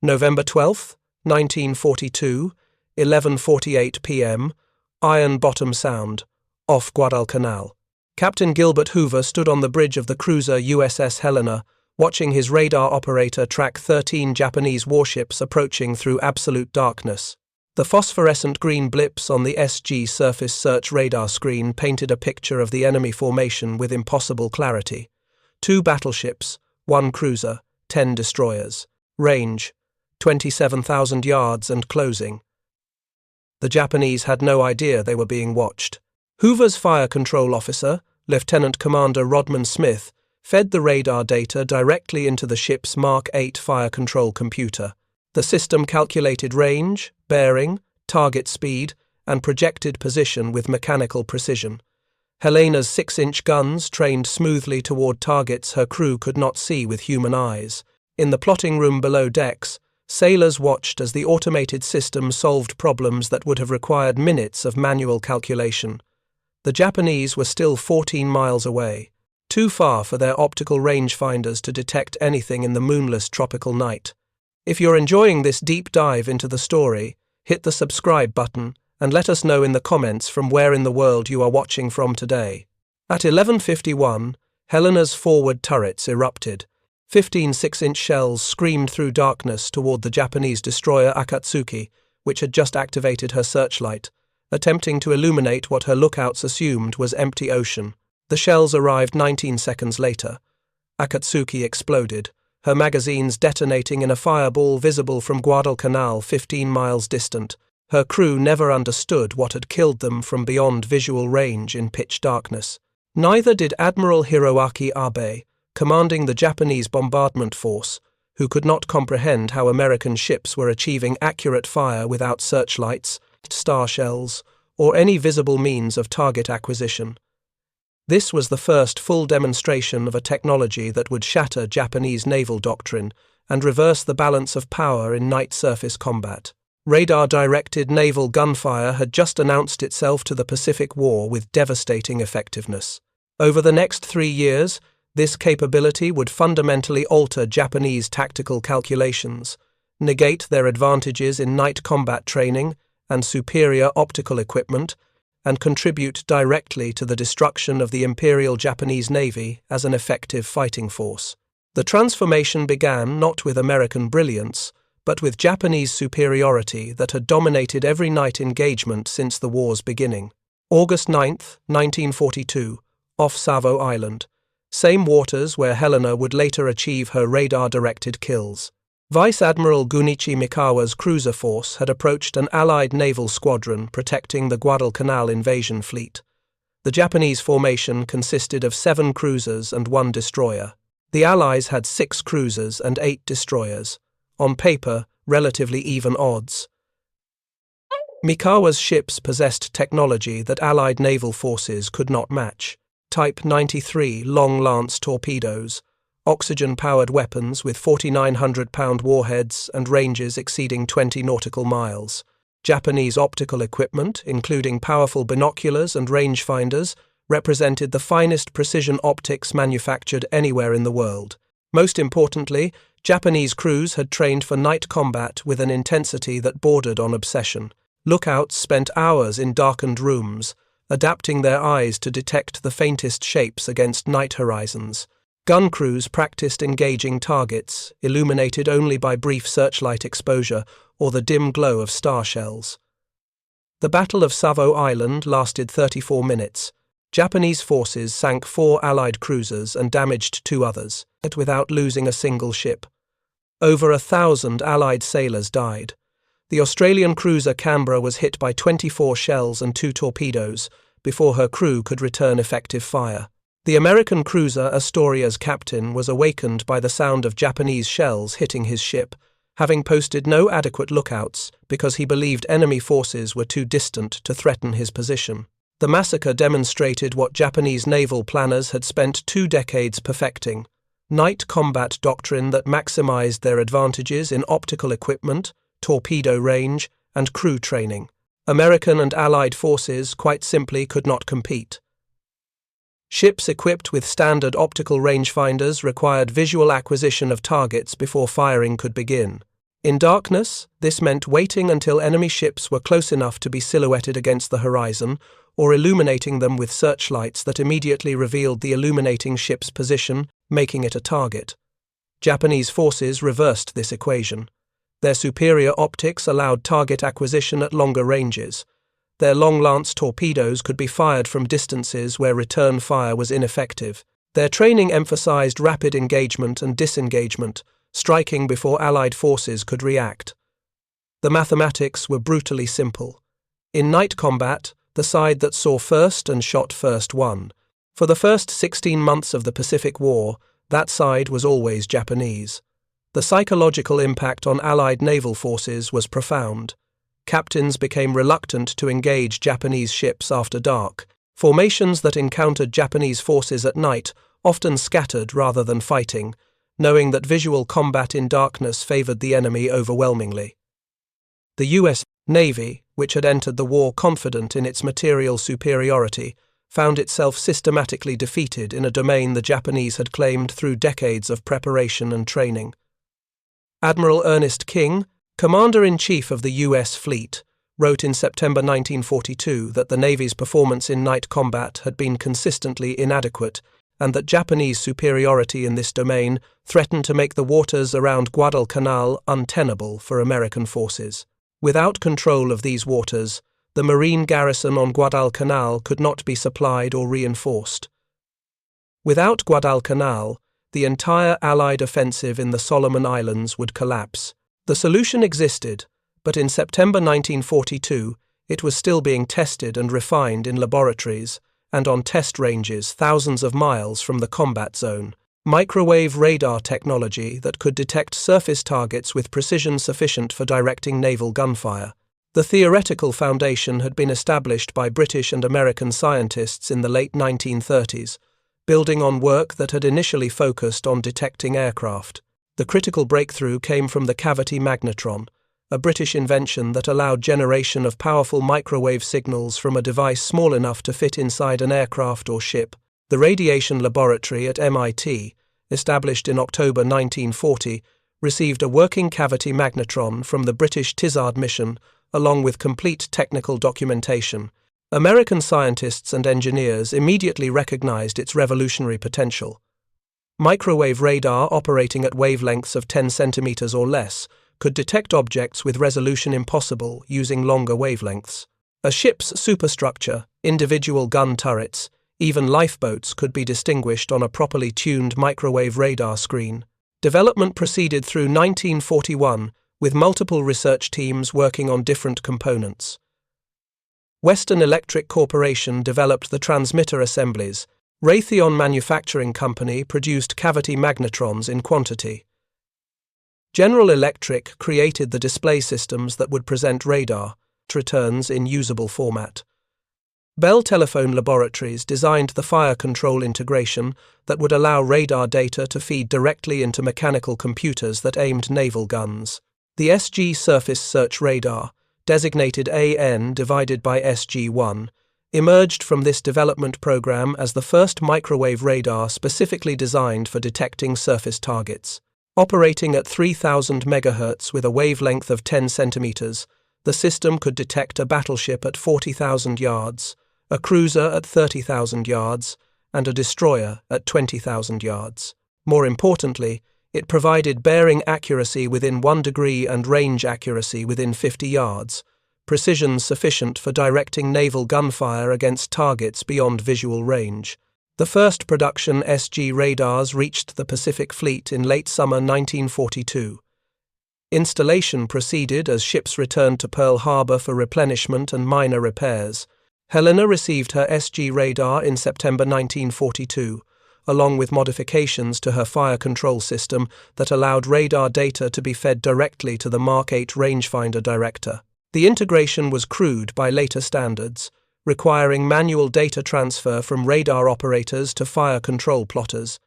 November 12th, 1942, 11:48 p.m., Iron Bottom Sound, off Guadalcanal. Captain Gilbert Hoover stood on the bridge of the cruiser USS Helena, watching his radar operator track 13 Japanese warships approaching through absolute darkness. The phosphorescent green blips on the SG surface search radar screen painted a picture of the enemy formation with impossible clarity. 2 battleships, 1 cruiser, 10 destroyers. Range, 27,000 yards and closing. The Japanese had no idea they were being watched. Hoover's fire control officer, Lieutenant Commander Rodman Smith, fed the radar data directly into the ship's Mark 8 fire control computer. The system calculated range, bearing, target speed, and projected position with mechanical precision. Helena's 6-inch guns trained smoothly toward targets her crew could not see with human eyes. In the plotting room below decks, sailors watched as the automated system solved problems that would have required minutes of manual calculation. The Japanese were still 14 miles away, too far for their optical rangefinders to detect anything in the moonless tropical night. If you're enjoying this deep dive into the story, hit the subscribe button and let us know in the comments from where in the world you are watching from today. At 11:51, Helena's forward turrets erupted. 15 6-inch shells screamed through darkness toward the Japanese destroyer Akatsuki, which had just activated her searchlight, attempting to illuminate what her lookouts assumed was empty ocean. The shells arrived 19 seconds later. Akatsuki exploded, her magazines detonating in a fireball visible from Guadalcanal 15 miles distant. Her crew never understood what had killed them from beyond visual range in pitch darkness. Neither did Admiral Hiroaki Abe, commanding the Japanese bombardment force, who could not comprehend how American ships were achieving accurate fire without searchlights, star shells, or any visible means of target acquisition. This was the first full demonstration of a technology that would shatter Japanese naval doctrine and reverse the balance of power in night surface combat. Radar-directed naval gunfire had just announced itself to the Pacific War with devastating effectiveness. Over the next 3 years, this capability would fundamentally alter Japanese tactical calculations, negate their advantages in night combat training and superior optical equipment, and contribute directly to the destruction of the Imperial Japanese Navy as an effective fighting force. The transformation began not with American brilliance, but with Japanese superiority that had dominated every night engagement since the war's beginning. August 9, 1942, off Savo Island, same waters where Helena would later achieve her radar-directed kills. Vice Admiral Gunichi Mikawa's cruiser force had approached an Allied naval squadron protecting the Guadalcanal invasion fleet. The Japanese formation consisted of 7 cruisers and 1 destroyer. The Allies had 6 cruisers and 8 destroyers. On paper, relatively even odds. Mikawa's ships possessed technology that Allied naval forces could not match. Type 93 Long Lance torpedoes, oxygen-powered weapons with 4,900-pound warheads and ranges exceeding 20 nautical miles. Japanese optical equipment, including powerful binoculars and rangefinders, represented the finest precision optics manufactured anywhere in the world. Most importantly, Japanese crews had trained for night combat with an intensity that bordered on obsession. Lookouts spent hours in darkened rooms, adapting their eyes to detect the faintest shapes against night horizons. Gun crews practiced engaging targets, illuminated only by brief searchlight exposure or the dim glow of star shells. The Battle of Savo Island lasted 34 minutes. Japanese forces sank 4 Allied cruisers and damaged 2 others, without losing a single ship. Over 1,000 Allied sailors died. The Australian cruiser Canberra was hit by 24 shells and 2 torpedoes before her crew could return effective fire. The American cruiser Astoria's captain was awakened by the sound of Japanese shells hitting his ship, having posted no adequate lookouts because he believed enemy forces were too distant to threaten his position. The massacre demonstrated what Japanese naval planners had spent 2 decades perfecting: night combat doctrine that maximized their advantages in optical equipment, torpedo range, and crew training. American and Allied forces quite simply could not compete. Ships equipped with standard optical rangefinders required visual acquisition of targets before firing could begin. In darkness, this meant waiting until enemy ships were close enough to be silhouetted against the horizon, or illuminating them with searchlights that immediately revealed the illuminating ship's position, making it a target. Japanese forces reversed this equation. Their superior optics allowed target acquisition at longer ranges. Their long-lance torpedoes could be fired from distances where return fire was ineffective. Their training emphasized rapid engagement and disengagement, striking before Allied forces could react. The mathematics were brutally simple. In night combat, the side that saw first and shot first won. For the first 16 months of the Pacific War, that side was always Japanese. The psychological impact on Allied naval forces was profound. Captains became reluctant to engage Japanese ships after dark. Formations that encountered Japanese forces at night often scattered rather than fighting, knowing that visual combat in darkness favored the enemy overwhelmingly. The U.S. Navy, which had entered the war confident in its material superiority, found itself systematically defeated in a domain the Japanese had claimed through decades of preparation and training. Admiral Ernest King, Commander-in-Chief of the U.S. Fleet, wrote in September 1942 that the Navy's performance in night combat had been consistently inadequate, and that Japanese superiority in this domain threatened to make the waters around Guadalcanal untenable for American forces. Without control of these waters, the Marine garrison on Guadalcanal could not be supplied or reinforced. Without Guadalcanal, the entire Allied offensive in the Solomon Islands would collapse. The solution existed, but in September 1942, it was still being tested and refined in laboratories and on test ranges thousands of miles from the combat zone. Microwave radar technology that could detect surface targets with precision sufficient for directing naval gunfire. The theoretical foundation had been established by British and American scientists in the late 1930s, building on work that had initially focused on detecting aircraft. The critical breakthrough came from the cavity magnetron, a British invention that allowed generation of powerful microwave signals from a device small enough to fit inside an aircraft or ship. The radiation laboratory at MIT, established in October 1940, received a working cavity magnetron from the British Tizard mission, along with complete technical documentation. American scientists and engineers immediately recognized its revolutionary potential. Microwave radar operating at wavelengths of 10 centimeters or less could detect objects with resolution impossible using longer wavelengths. A ship's superstructure, individual gun turrets, even lifeboats could be distinguished on a properly tuned microwave radar screen. Development proceeded through 1941, with multiple research teams working on different components. Western Electric Corporation developed the transmitter assemblies. Raytheon Manufacturing Company produced cavity magnetrons in quantity. General Electric created the display systems that would present radar returns in usable format. Bell Telephone Laboratories designed the fire control integration that would allow radar data to feed directly into mechanical computers that aimed naval guns. The SG Surface Search Radar, designated AN divided by SG-1, emerged from this development program as the first microwave radar specifically designed for detecting surface targets. Operating at 3000 MHz with a wavelength of 10 centimeters, the system could detect a battleship at 40,000 yards, a cruiser at 30,000 yards, and a destroyer at 20,000 yards. More importantly, it provided bearing accuracy within 1 degree and range accuracy within 50 yards, precision sufficient for directing naval gunfire against targets beyond visual range. The first production SG radars reached the Pacific Fleet in late summer 1942. Installation proceeded as ships returned to Pearl Harbor for replenishment and minor repairs. Helena received her SG radar in September 1942, along with modifications to her fire control system that allowed radar data to be fed directly to the Mark 8 rangefinder director. The integration was crude by later standards, requiring manual data transfer from radar operators to fire control plotters.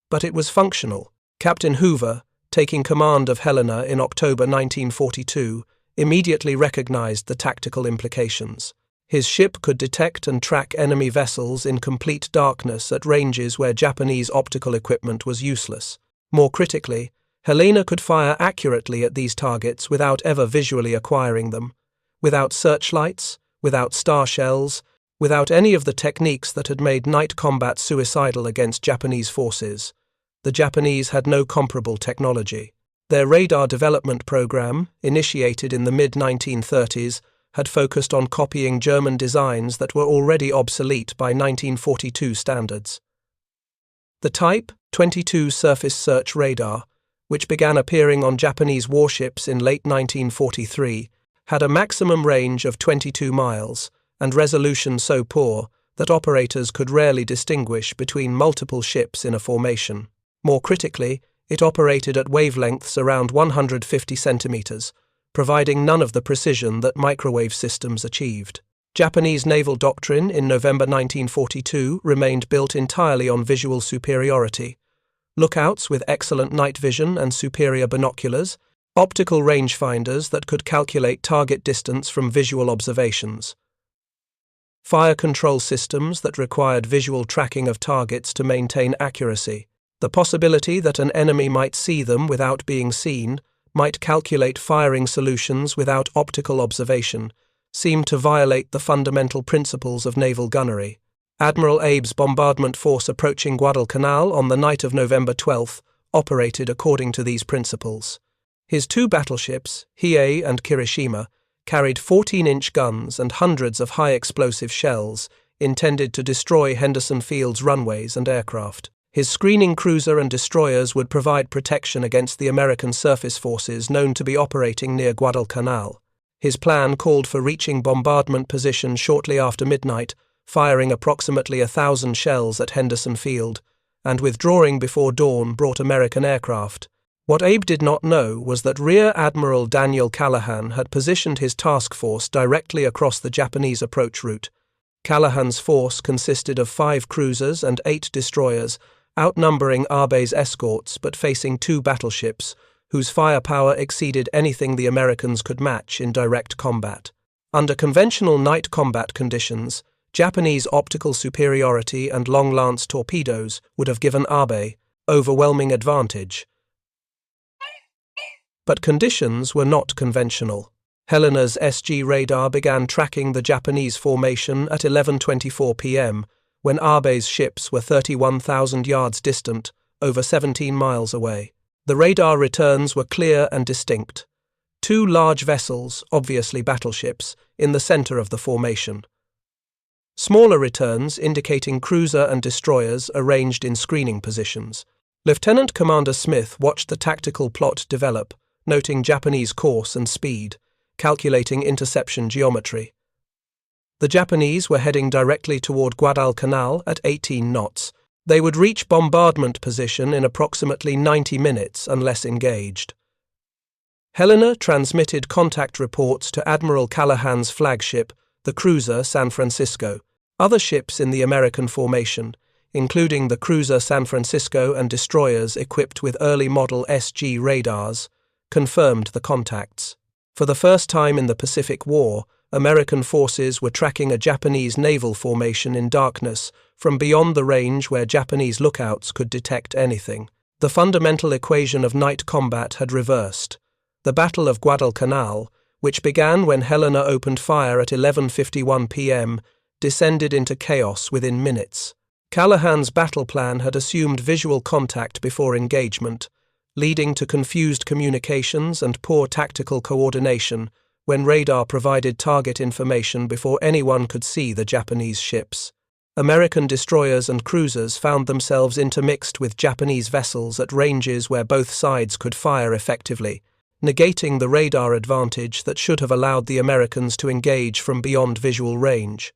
But it was functional. Captain Hoover, taking command of Helena in October 1942, immediately recognized the tactical implications. His ship could detect and track enemy vessels in complete darkness at ranges where Japanese optical equipment was useless. More critically, Helena could fire accurately at these targets without ever visually acquiring them, without searchlights, without star shells, without any of the techniques that had made night combat suicidal against Japanese forces. The Japanese had no comparable technology. Their radar development program, initiated in the mid-1930s, had focused on copying German designs that were already obsolete by 1942 standards. The Type 22 surface search radar, which began appearing on Japanese warships in late 1943, had a maximum range of 22 miles and resolution so poor that operators could rarely distinguish between multiple ships in a formation. More critically, it operated at wavelengths around 150 centimeters, providing none of the precision that microwave systems achieved. Japanese naval doctrine in November 1942 remained built entirely on visual superiority. Lookouts with excellent night vision and superior binoculars, optical rangefinders that could calculate target distance from visual observations, fire control systems that required visual tracking of targets to maintain accuracy. The possibility that an enemy might see them without being seen, might calculate firing solutions without optical observation, seemed to violate the fundamental principles of naval gunnery. Admiral Abe's bombardment force approaching Guadalcanal on the night of November 12th operated according to these principles. His two battleships, Hiei and Kirishima, carried 14-inch guns and hundreds of high-explosive shells intended to destroy Henderson Field's runways and aircraft. His screening cruiser and destroyers would provide protection against the American surface forces known to be operating near Guadalcanal. His plan called for reaching bombardment position shortly after midnight, firing approximately 1,000 shells at Henderson Field, and withdrawing before dawn brought American aircraft. What Abe did not know was that Rear Admiral Daniel Callahan had positioned his task force directly across the Japanese approach route. Callahan's force consisted of 5 cruisers and 8 destroyers, outnumbering Abe's escorts but facing 2 battleships, whose firepower exceeded anything the Americans could match in direct combat. Under conventional night combat conditions, Japanese optical superiority and long-lance torpedoes would have given Abe overwhelming advantage. But conditions were not conventional. Helena's SG radar began tracking the Japanese formation at 11:24 p.m., when Abe's ships were 31,000 yards distant, over 17 miles away. The radar returns were clear and distinct. 2 large vessels, obviously battleships, in the center of the formation. Smaller returns indicating cruiser and destroyers arranged in screening positions. Lieutenant Commander Smith watched the tactical plot develop, noting Japanese course and speed, calculating interception geometry. The Japanese were heading directly toward Guadalcanal at 18 knots. They would reach bombardment position in approximately 90 minutes unless engaged. Helena transmitted contact reports to Admiral Callahan's flagship, the cruiser San Francisco. Other ships in the American formation, including the cruiser San Francisco and destroyers equipped with early model SG radars, confirmed the contacts. For the first time in the Pacific War, American forces were tracking a Japanese naval formation in darkness from beyond the range where Japanese lookouts could detect anything. The fundamental equation of night combat had reversed. The Battle of Guadalcanal, which began when Helena opened fire at 11:51 p.m., descended into chaos within minutes. Callahan's battle plan had assumed visual contact before engagement, leading to confused communications and poor tactical coordination when radar provided target information before anyone could see the Japanese ships. American destroyers and cruisers found themselves intermixed with Japanese vessels at ranges where both sides could fire effectively, negating the radar advantage that should have allowed the Americans to engage from beyond visual range.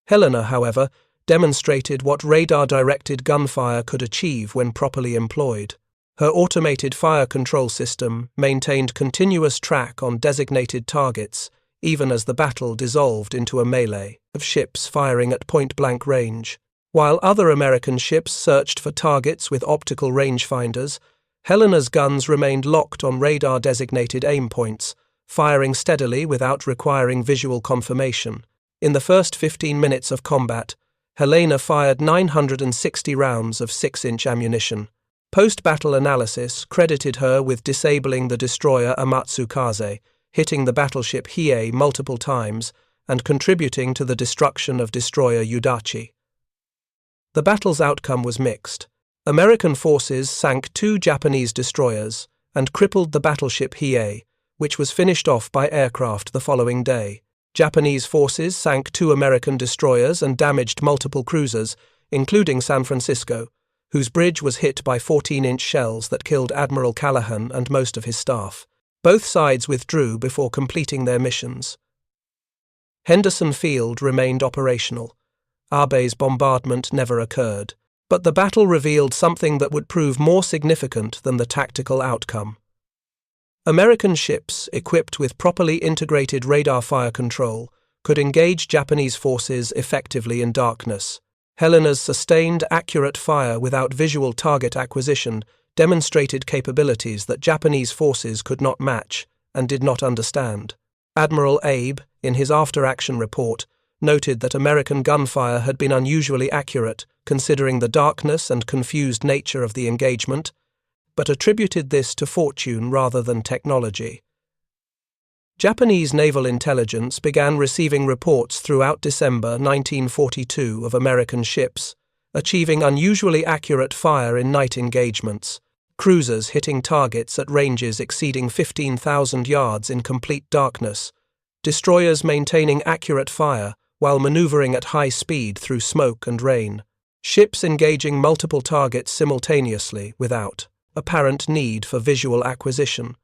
Helena, however, demonstrated what radar-directed gunfire could achieve when properly employed. Her automated fire control system maintained continuous track on designated targets, even as the battle dissolved into a melee of ships firing at point-blank range. While other American ships searched for targets with optical rangefinders, Helena's guns remained locked on radar-designated aim points, firing steadily without requiring visual confirmation. In the first 15 minutes of combat, Helena fired 960 rounds of 6-inch ammunition. Post-battle analysis credited her with disabling the destroyer Amatsukaze, hitting the battleship Hiei multiple times, and contributing to the destruction of destroyer Udachi. The battle's outcome was mixed. American forces sank 2 Japanese destroyers and crippled the battleship Hiei, which was finished off by aircraft the following day. Japanese forces sank 2 American destroyers and damaged multiple cruisers, including San Francisco, whose bridge was hit by 14-inch shells that killed Admiral Callahan and most of his staff. Both sides withdrew before completing their missions. Henderson Field remained operational. Abe's bombardment never occurred, but the battle revealed something that would prove more significant than the tactical outcome. American ships, equipped with properly integrated radar fire control, could engage Japanese forces effectively in darkness. Helena's sustained, accurate fire without visual target acquisition demonstrated capabilities that Japanese forces could not match and did not understand. Admiral Abe, in his after-action report, noted that American gunfire had been unusually accurate, considering the darkness and confused nature of the engagement, but attributed this to fortune rather than technology. Japanese naval intelligence began receiving reports throughout December 1942 of American ships, achieving unusually accurate fire in night engagements, cruisers hitting targets at ranges exceeding 15,000 yards in complete darkness, destroyers maintaining accurate fire while maneuvering at high speed through smoke and rain, ships engaging multiple targets simultaneously without apparent need for visual acquisition.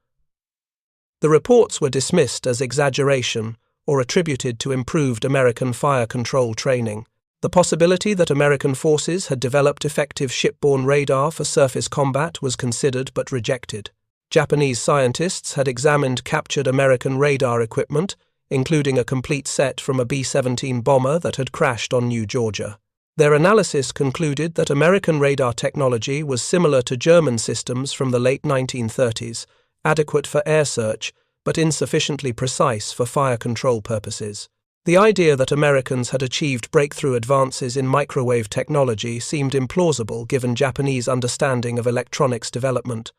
The reports were dismissed as exaggeration or attributed to improved American fire control training. The possibility that American forces had developed effective shipborne radar for surface combat was considered but rejected. Japanese scientists had examined captured American radar equipment, including a complete set from a B-17 bomber that had crashed on New Georgia. Their analysis concluded that American radar technology was similar to German systems from the late 1930s, adequate for air search, but insufficiently precise for fire control purposes. The idea that Americans had achieved breakthrough advances in microwave technology seemed implausible given Japanese understanding of electronics development.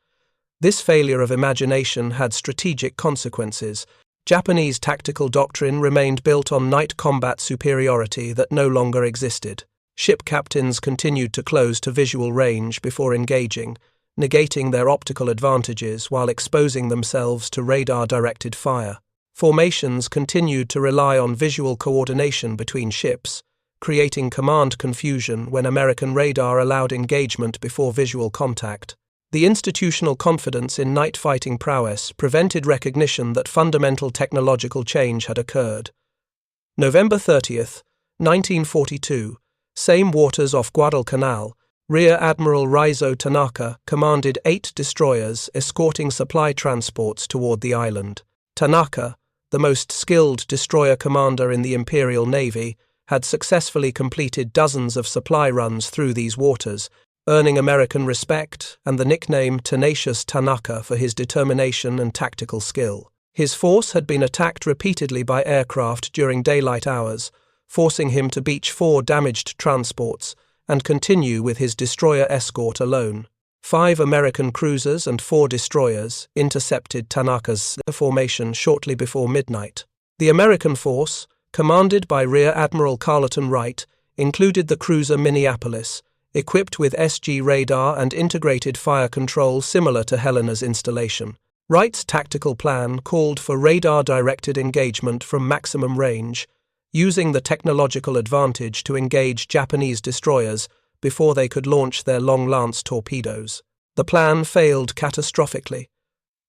This failure of imagination had strategic consequences. Japanese tactical doctrine remained built on night combat superiority that no longer existed. Ship captains continued to close to visual range before engaging, negating their optical advantages while exposing themselves to radar-directed fire. Formations continued to rely on visual coordination between ships, creating command confusion when American radar allowed engagement before visual contact. The institutional confidence in night fighting prowess prevented recognition that fundamental technological change had occurred. November 30th, 1942, same waters off Guadalcanal, Rear Admiral Raizo Tanaka commanded 8 destroyers escorting supply transports toward the island. Tanaka, the most skilled destroyer commander in the Imperial Navy, had successfully completed dozens of supply runs through these waters, earning American respect and the nickname Tenacious Tanaka for his determination and tactical skill. His force had been attacked repeatedly by aircraft during daylight hours, forcing him to beach 4 damaged transports and continue with his destroyer escort alone. 5 American cruisers and 4 destroyers intercepted Tanaka's formation shortly before midnight. The American force, commanded by Rear Admiral Carleton Wright, included the cruiser Minneapolis, equipped with SG radar and integrated fire control similar to Helena's installation. Wright's tactical plan called for radar-directed engagement from maximum range, using the technological advantage to engage Japanese destroyers before they could launch their long-lance torpedoes. The plan failed catastrophically.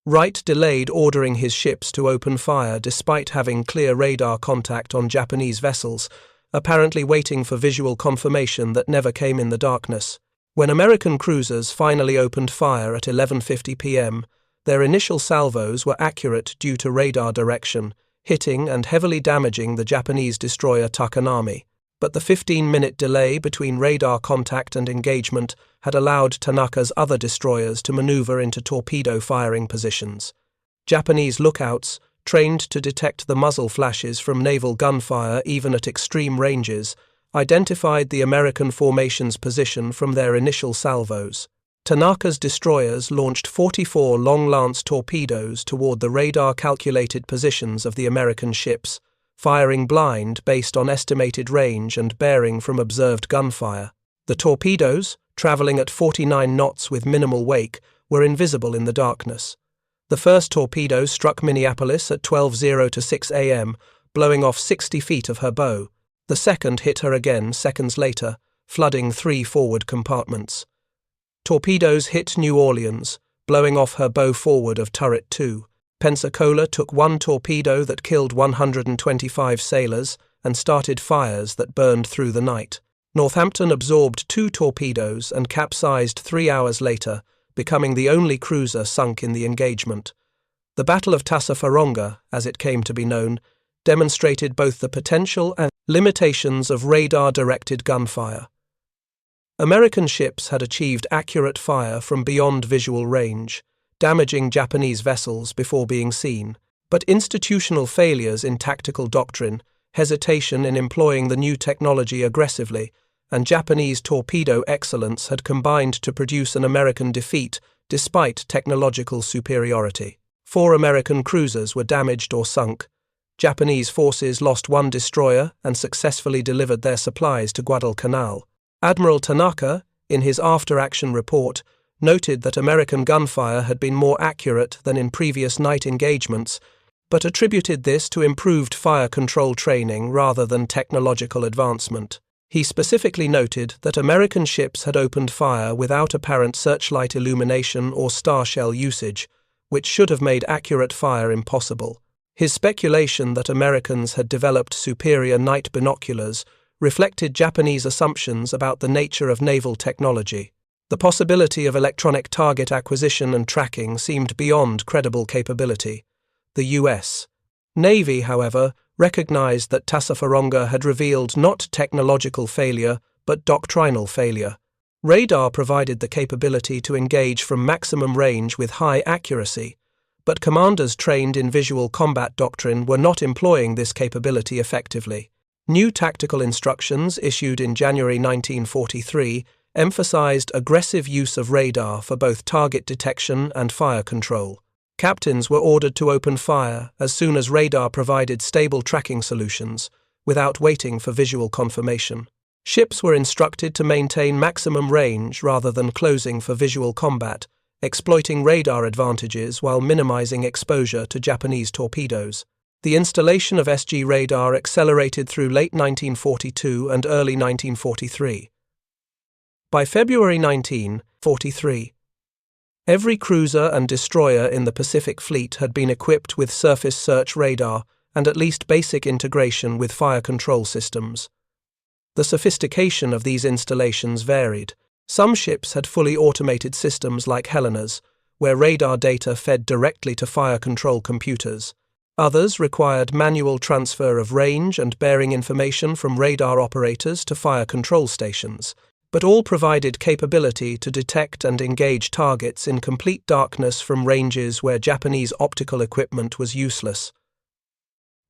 Wright delayed ordering his ships to open fire despite having clear radar contact on Japanese vessels, apparently waiting for visual confirmation that never came in the darkness. When American cruisers finally opened fire at 11:50 p.m., their initial salvos were accurate due to radar direction, hitting and heavily damaging the Japanese destroyer Takanami. But the 15-minute delay between radar contact and engagement had allowed Tanaka's other destroyers to maneuver into torpedo-firing positions. Japanese lookouts, trained to detect the muzzle flashes from naval gunfire even at extreme ranges, identified the American formation's position from their initial salvos. Tanaka's destroyers launched 44 long-lance torpedoes toward the radar-calculated positions of the American ships, firing blind based on estimated range and bearing from observed gunfire. The torpedoes, traveling at 49 knots with minimal wake, were invisible in the darkness. The first torpedo struck Minneapolis at 12:06 to 6 a.m., blowing off 60 feet of her bow. The second hit her again seconds later, flooding 3 forward compartments. Torpedoes hit New Orleans, blowing off her bow forward of turret 2. Pensacola took 1 torpedo that killed 125 sailors and started fires that burned through the night. Northampton absorbed 2 torpedoes and capsized 3 hours later, becoming the only cruiser sunk in the engagement. The Battle of Tassafaronga, as it came to be known, demonstrated both the potential and limitations of radar-directed gunfire. American ships had achieved accurate fire from beyond visual range, damaging Japanese vessels before being seen, but institutional failures in tactical doctrine, hesitation in employing the new technology aggressively, and Japanese torpedo excellence had combined to produce an American defeat despite technological superiority. 4 American cruisers were damaged or sunk. Japanese forces lost 1 destroyer and successfully delivered their supplies to Guadalcanal. Admiral Tanaka, in his after-action report, noted that American gunfire had been more accurate than in previous night engagements, but attributed this to improved fire control training rather than technological advancement. He specifically noted that American ships had opened fire without apparent searchlight illumination or starshell usage, which should have made accurate fire impossible. His speculation that Americans had developed superior night binoculars reflected Japanese assumptions about the nature of naval technology. The possibility of electronic target acquisition and tracking seemed beyond credible capability. The U.S. Navy, however, recognized that Tassafaronga had revealed not technological failure, but doctrinal failure. Radar provided the capability to engage from maximum range with high accuracy, but commanders trained in visual combat doctrine were not employing this capability effectively. New tactical instructions issued in January 1943 emphasized aggressive use of radar for both target detection and fire control. Captains were ordered to open fire as soon as radar provided stable tracking solutions, without waiting for visual confirmation. Ships were instructed to maintain maximum range rather than closing for visual combat, exploiting radar advantages while minimizing exposure to Japanese torpedoes. The installation of SG radar accelerated through late 1942 and early 1943. By February 1943, every cruiser and destroyer in the Pacific Fleet had been equipped with surface search radar and at least basic integration with fire control systems. The sophistication of these installations varied. Some ships had fully automated systems like Helena's, where radar data fed directly to fire control computers. Others required manual transfer of range and bearing information from radar operators to fire control stations, but all provided capability to detect and engage targets in complete darkness from ranges where Japanese optical equipment was useless.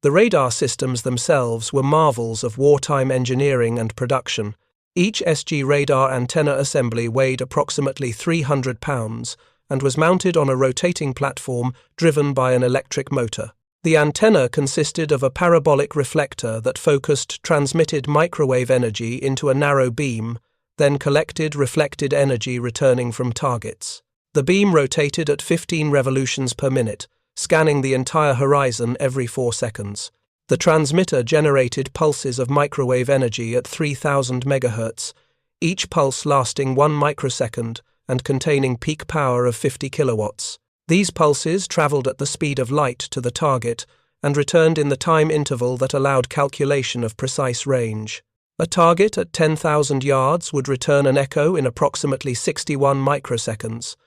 The radar systems themselves were marvels of wartime engineering and production. Each SG radar antenna assembly weighed approximately 300 pounds and was mounted on a rotating platform driven by an electric motor. The antenna consisted of a parabolic reflector that focused transmitted microwave energy into a narrow beam, then collected reflected energy returning from targets. The beam rotated at 15 revolutions per minute, scanning the entire horizon every 4 seconds. The transmitter generated pulses of microwave energy at 3000 MHz, each pulse lasting 1 microsecond and containing peak power of 50 kilowatts. These pulses traveled at the speed of light to the target and returned in the time interval that allowed calculation of precise range. A target at 10,000 yards would return an echo in approximately 61 microseconds.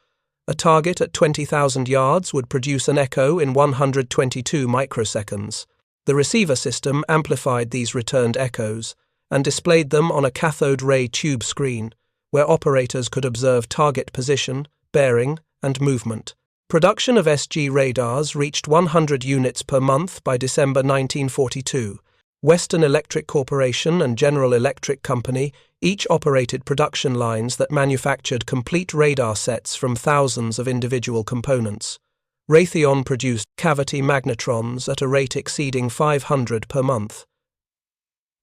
A target at 20,000 yards would produce an echo in 122 microseconds. The receiver system amplified these returned echoes and displayed them on a cathode ray tube screen, where operators could observe target position, bearing, and movement. Production of SG radars reached 100 units per month by December 1942, Western Electric Corporation and General Electric Company each operated production lines that manufactured complete radar sets from thousands of individual components. Raytheon produced cavity magnetrons at a rate exceeding 500 per month.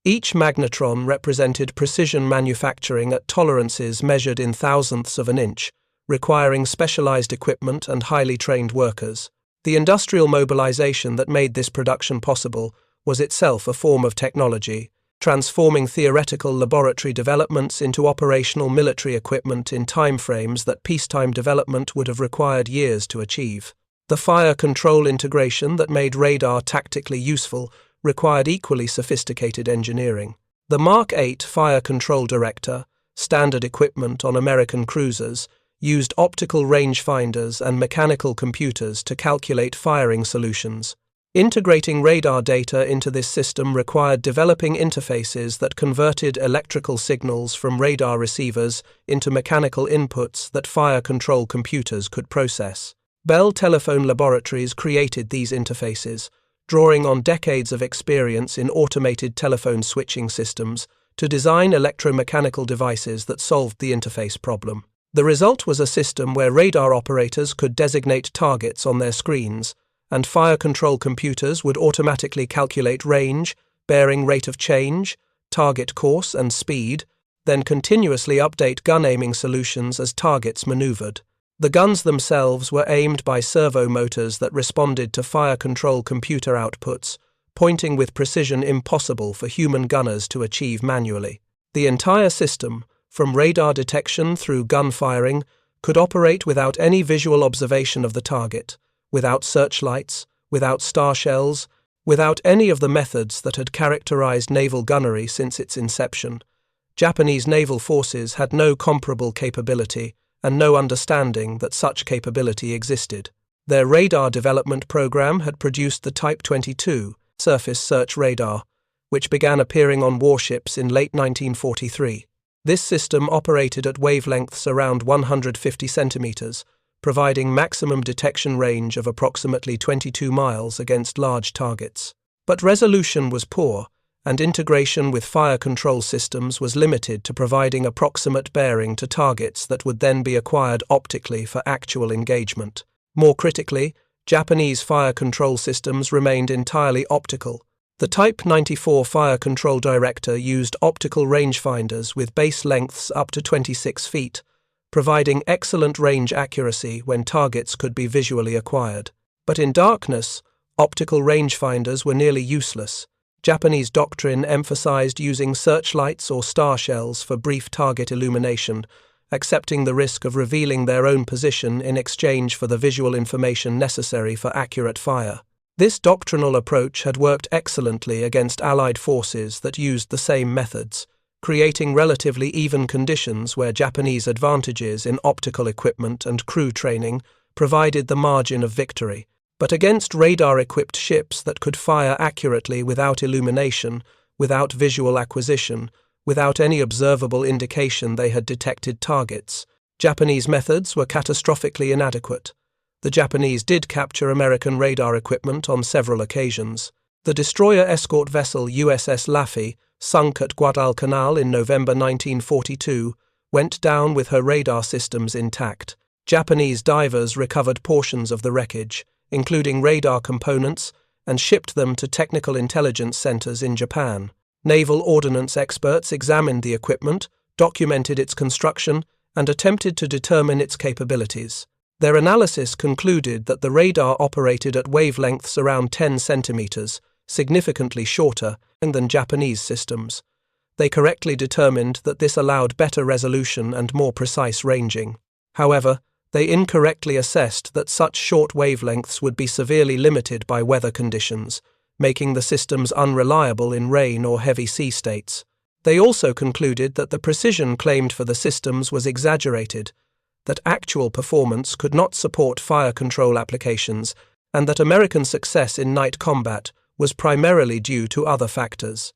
Each magnetron represented precision manufacturing at tolerances measured in thousandths of an inch, requiring specialized equipment and highly trained workers. The industrial mobilization that made this production possible was itself a form of technology, transforming theoretical laboratory developments into operational military equipment in timeframes that peacetime development would have required years to achieve. The fire control integration that made radar tactically useful required equally sophisticated engineering. The Mark 8 Fire Control Director, standard equipment on American cruisers, used optical rangefinders and mechanical computers to calculate firing solutions. Integrating radar data into this system required developing interfaces that converted electrical signals from radar receivers into mechanical inputs that fire control computers could process. Bell Telephone Laboratories created these interfaces, drawing on decades of experience in automated telephone switching systems to design electromechanical devices that solved the interface problem. The result was a system where radar operators could designate targets on their screens, and fire control computers would automatically calculate range, bearing rate of change, target course and speed, then continuously update gun aiming solutions as targets maneuvered. The guns themselves were aimed by servo motors that responded to fire control computer outputs, pointing with precision impossible for human gunners to achieve manually. The entire system, from radar detection through gun firing, could operate without any visual observation of the target, without searchlights, without star shells, without any of the methods that had characterized naval gunnery since its inception. Japanese naval forces had no comparable capability and no understanding that such capability existed. Their radar development program had produced the Type 22 surface search radar, which began appearing on warships in late 1943. This system operated at wavelengths around 150 centimeters, providing maximum detection range of approximately 22 miles against large targets. But resolution was poor, and integration with fire control systems was limited to providing approximate bearing to targets that would then be acquired optically for actual engagement. More critically, Japanese fire control systems remained entirely optical. The Type 94 Fire Control Director used optical rangefinders with base lengths up to 26 feet, providing excellent range accuracy when targets could be visually acquired. But in darkness, optical rangefinders were nearly useless. Japanese doctrine emphasized using searchlights or star shells for brief target illumination, accepting the risk of revealing their own position in exchange for the visual information necessary for accurate fire. This doctrinal approach had worked excellently against Allied forces that used the same methods, creating relatively even conditions where Japanese advantages in optical equipment and crew training provided the margin of victory. But against radar-equipped ships that could fire accurately without illumination, without visual acquisition, without any observable indication they had detected targets, Japanese methods were catastrophically inadequate. The Japanese did capture American radar equipment on several occasions. The destroyer escort vessel USS Laffey, sunk at Guadalcanal in November 1942, went down with her radar systems intact. Japanese divers recovered portions of the wreckage, including radar components, and shipped them to technical intelligence centers in Japan. Naval ordnance experts examined the equipment, documented its construction, and attempted to determine its capabilities. Their analysis concluded that the radar operated at wavelengths around 10 centimeters, significantly shorter than Japanese systems. They correctly determined that this allowed better resolution and more precise ranging. However, they incorrectly assessed that such short wavelengths would be severely limited by weather conditions, making the systems unreliable in rain or heavy sea states. They also concluded that the precision claimed for the systems was exaggerated, that actual performance could not support fire control applications, and that American success in night combat was primarily due to other factors.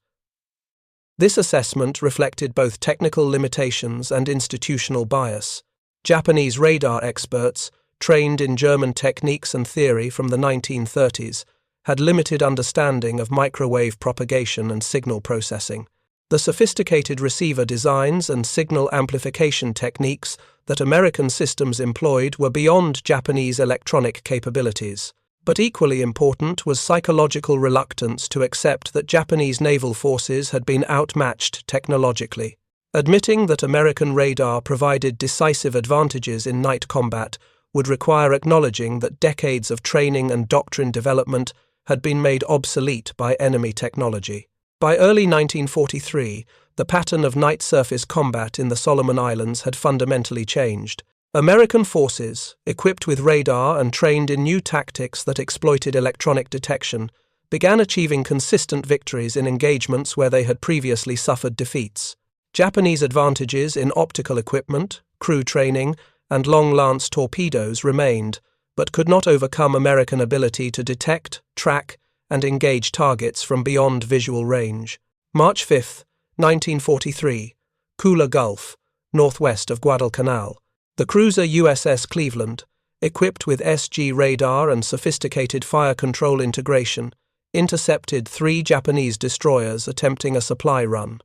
This assessment reflected both technical limitations and institutional bias. Japanese radar experts, trained in German techniques and theory from the 1930s, had limited understanding of microwave propagation and signal processing. The sophisticated receiver designs and signal amplification techniques that American systems employed were beyond Japanese electronic capabilities. But equally important was psychological reluctance to accept that Japanese naval forces had been outmatched technologically. Admitting that American radar provided decisive advantages in night combat would require acknowledging that decades of training and doctrine development had been made obsolete by enemy technology. By early 1943, the pattern of night surface combat in the Solomon Islands had fundamentally changed. American forces, equipped with radar and trained in new tactics that exploited electronic detection, began achieving consistent victories in engagements where they had previously suffered defeats. Japanese advantages in optical equipment, crew training, and long-lance torpedoes remained, but could not overcome American ability to detect, track, and engage targets from beyond visual range. March 5, 1943, Kula Gulf, northwest of Guadalcanal. The cruiser USS Cleveland, equipped with SG radar and sophisticated fire control integration, intercepted 3 Japanese destroyers attempting a supply run.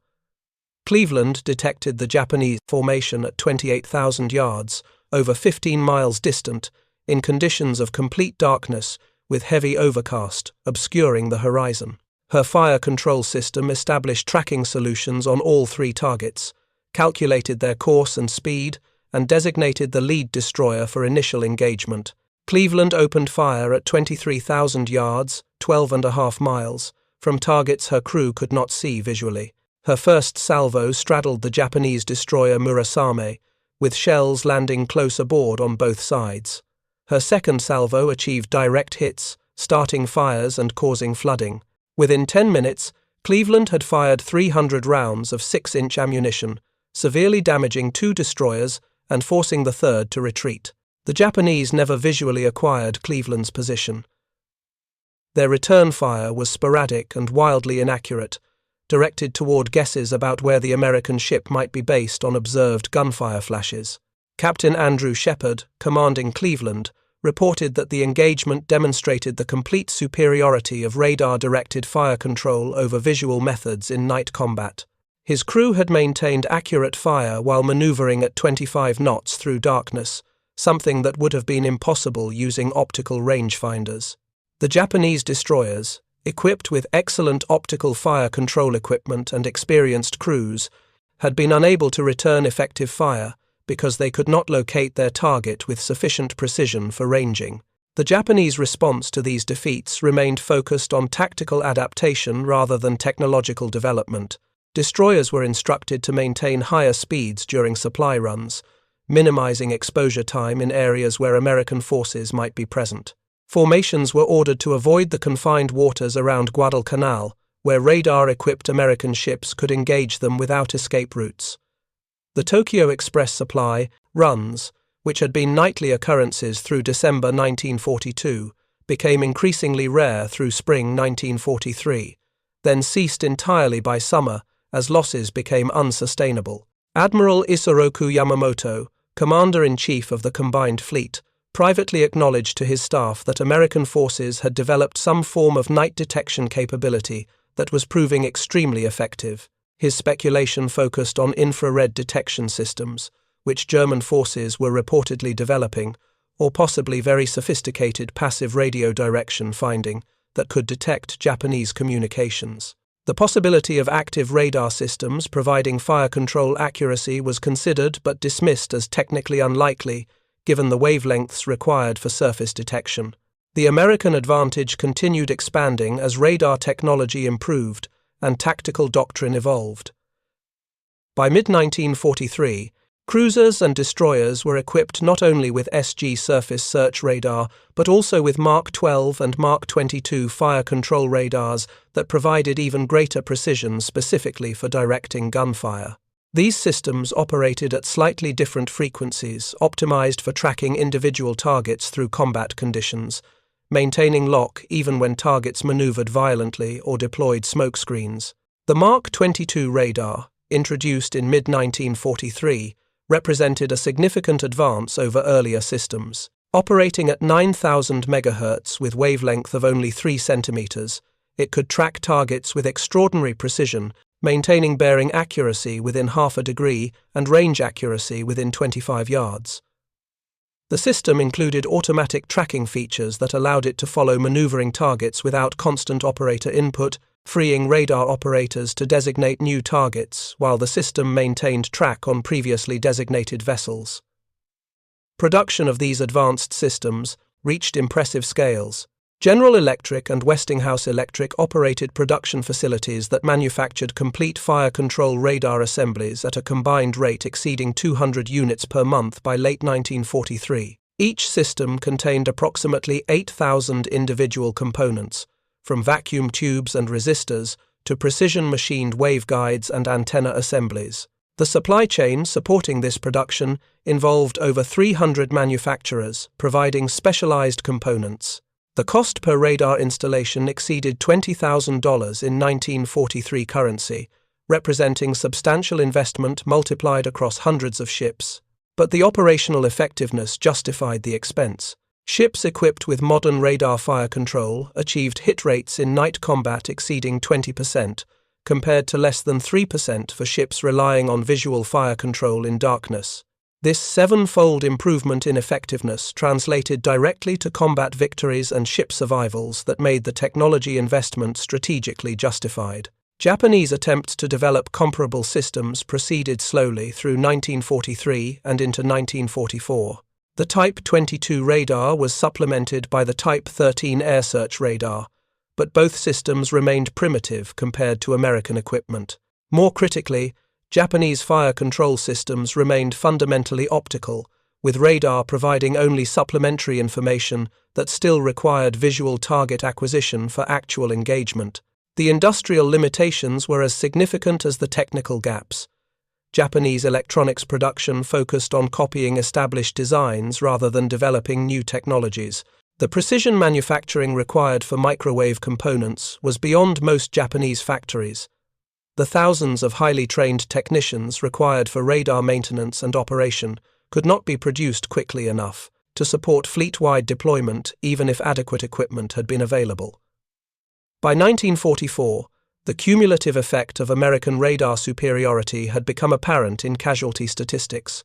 Cleveland detected the Japanese formation at 28,000 yards, over 15 miles distant, in conditions of complete darkness, with heavy overcast obscuring the horizon. Her fire control system established tracking solutions on all 3 targets, calculated their course and speed, and designated the lead destroyer for initial engagement. Cleveland opened fire at 23,000 yards, 12.5 miles, from targets her crew could not see visually. Her first salvo straddled the Japanese destroyer Murasame, with shells landing close aboard on both sides. Her second salvo achieved direct hits, starting fires and causing flooding. Within 10 minutes, Cleveland had fired 300 rounds of 6-inch ammunition, severely damaging 2 destroyers and forcing the third to retreat. The Japanese never visually acquired Cleveland's position. Their return fire was sporadic and wildly inaccurate, directed toward guesses about where the American ship might be based on observed gunfire flashes. Captain Andrew Shepard, commanding Cleveland, reported that the engagement demonstrated the complete superiority of radar-directed fire control over visual methods in night combat. His crew had maintained accurate fire while maneuvering at 25 knots through darkness, something that would have been impossible using optical rangefinders. The Japanese destroyers, equipped with excellent optical fire control equipment and experienced crews, had been unable to return effective fire because they could not locate their target with sufficient precision for ranging. The Japanese response to these defeats remained focused on tactical adaptation rather than technological development. Destroyers were instructed to maintain higher speeds during supply runs, minimizing exposure time in areas where American forces might be present. Formations were ordered to avoid the confined waters around Guadalcanal, where radar-equipped American ships could engage them without escape routes. The Tokyo Express supply runs, which had been nightly occurrences through December 1942, became increasingly rare through spring 1943, then ceased entirely by summer as losses became unsustainable. Admiral Isoroku Yamamoto, Commander-in-Chief of the Combined Fleet, privately acknowledged to his staff that American forces had developed some form of night detection capability that was proving extremely effective. His speculation focused on infrared detection systems, which German forces were reportedly developing, or possibly very sophisticated passive radio direction finding that could detect Japanese communications. The possibility of active radar systems providing fire control accuracy was considered but dismissed as technically unlikely, given the wavelengths required for surface detection. The American advantage continued expanding as radar technology improved and tactical doctrine evolved. By mid-1943, cruisers and destroyers were equipped not only with SG surface search radar, but also with Mark 12 and Mark 22 fire control radars that provided even greater precision specifically for directing gunfire. These systems operated at slightly different frequencies, optimized for tracking individual targets through combat conditions, maintaining lock even when targets maneuvered violently or deployed smokescreens. The Mark 22 radar, introduced in mid-1943, represented a significant advance over earlier systems. Operating at 9,000 MHz with wavelength of only 3 centimeters, it could track targets with extraordinary precision, maintaining bearing accuracy within half a degree and range accuracy within 25 yards. The system included automatic tracking features that allowed it to follow maneuvering targets without constant operator input, freeing radar operators to designate new targets while the system maintained track on previously designated vessels. Production of these advanced systems reached impressive scales. General Electric and Westinghouse Electric operated production facilities that manufactured complete fire control radar assemblies at a combined rate exceeding 200 units per month by late 1943. Each system contained approximately 8,000 individual components, from vacuum tubes and resistors to precision-machined waveguides and antenna assemblies. The supply chain supporting this production involved over 300 manufacturers providing specialized components. The cost per radar installation exceeded $20,000 in 1943 currency, representing substantial investment multiplied across hundreds of ships. But the operational effectiveness justified the expense. Ships equipped with modern radar fire control achieved hit rates in night combat exceeding 20%, compared to less than 3% for ships relying on visual fire control in darkness. This seven-fold improvement in effectiveness translated directly to combat victories and ship survivals that made the technology investment strategically justified. Japanese attempts to develop comparable systems proceeded slowly through 1943 and into 1944. The Type 22 radar was supplemented by the Type 13 air search radar, but both systems remained primitive compared to American equipment. More critically, Japanese fire control systems remained fundamentally optical, with radar providing only supplementary information that still required visual target acquisition for actual engagement. The industrial limitations were as significant as the technical gaps. Japanese electronics production focused on copying established designs rather than developing new technologies. The precision manufacturing required for microwave components was beyond most Japanese factories. The thousands of highly trained technicians required for radar maintenance and operation could not be produced quickly enough to support fleet-wide deployment even if adequate equipment had been available. By 1944, the cumulative effect of American radar superiority had become apparent in casualty statistics.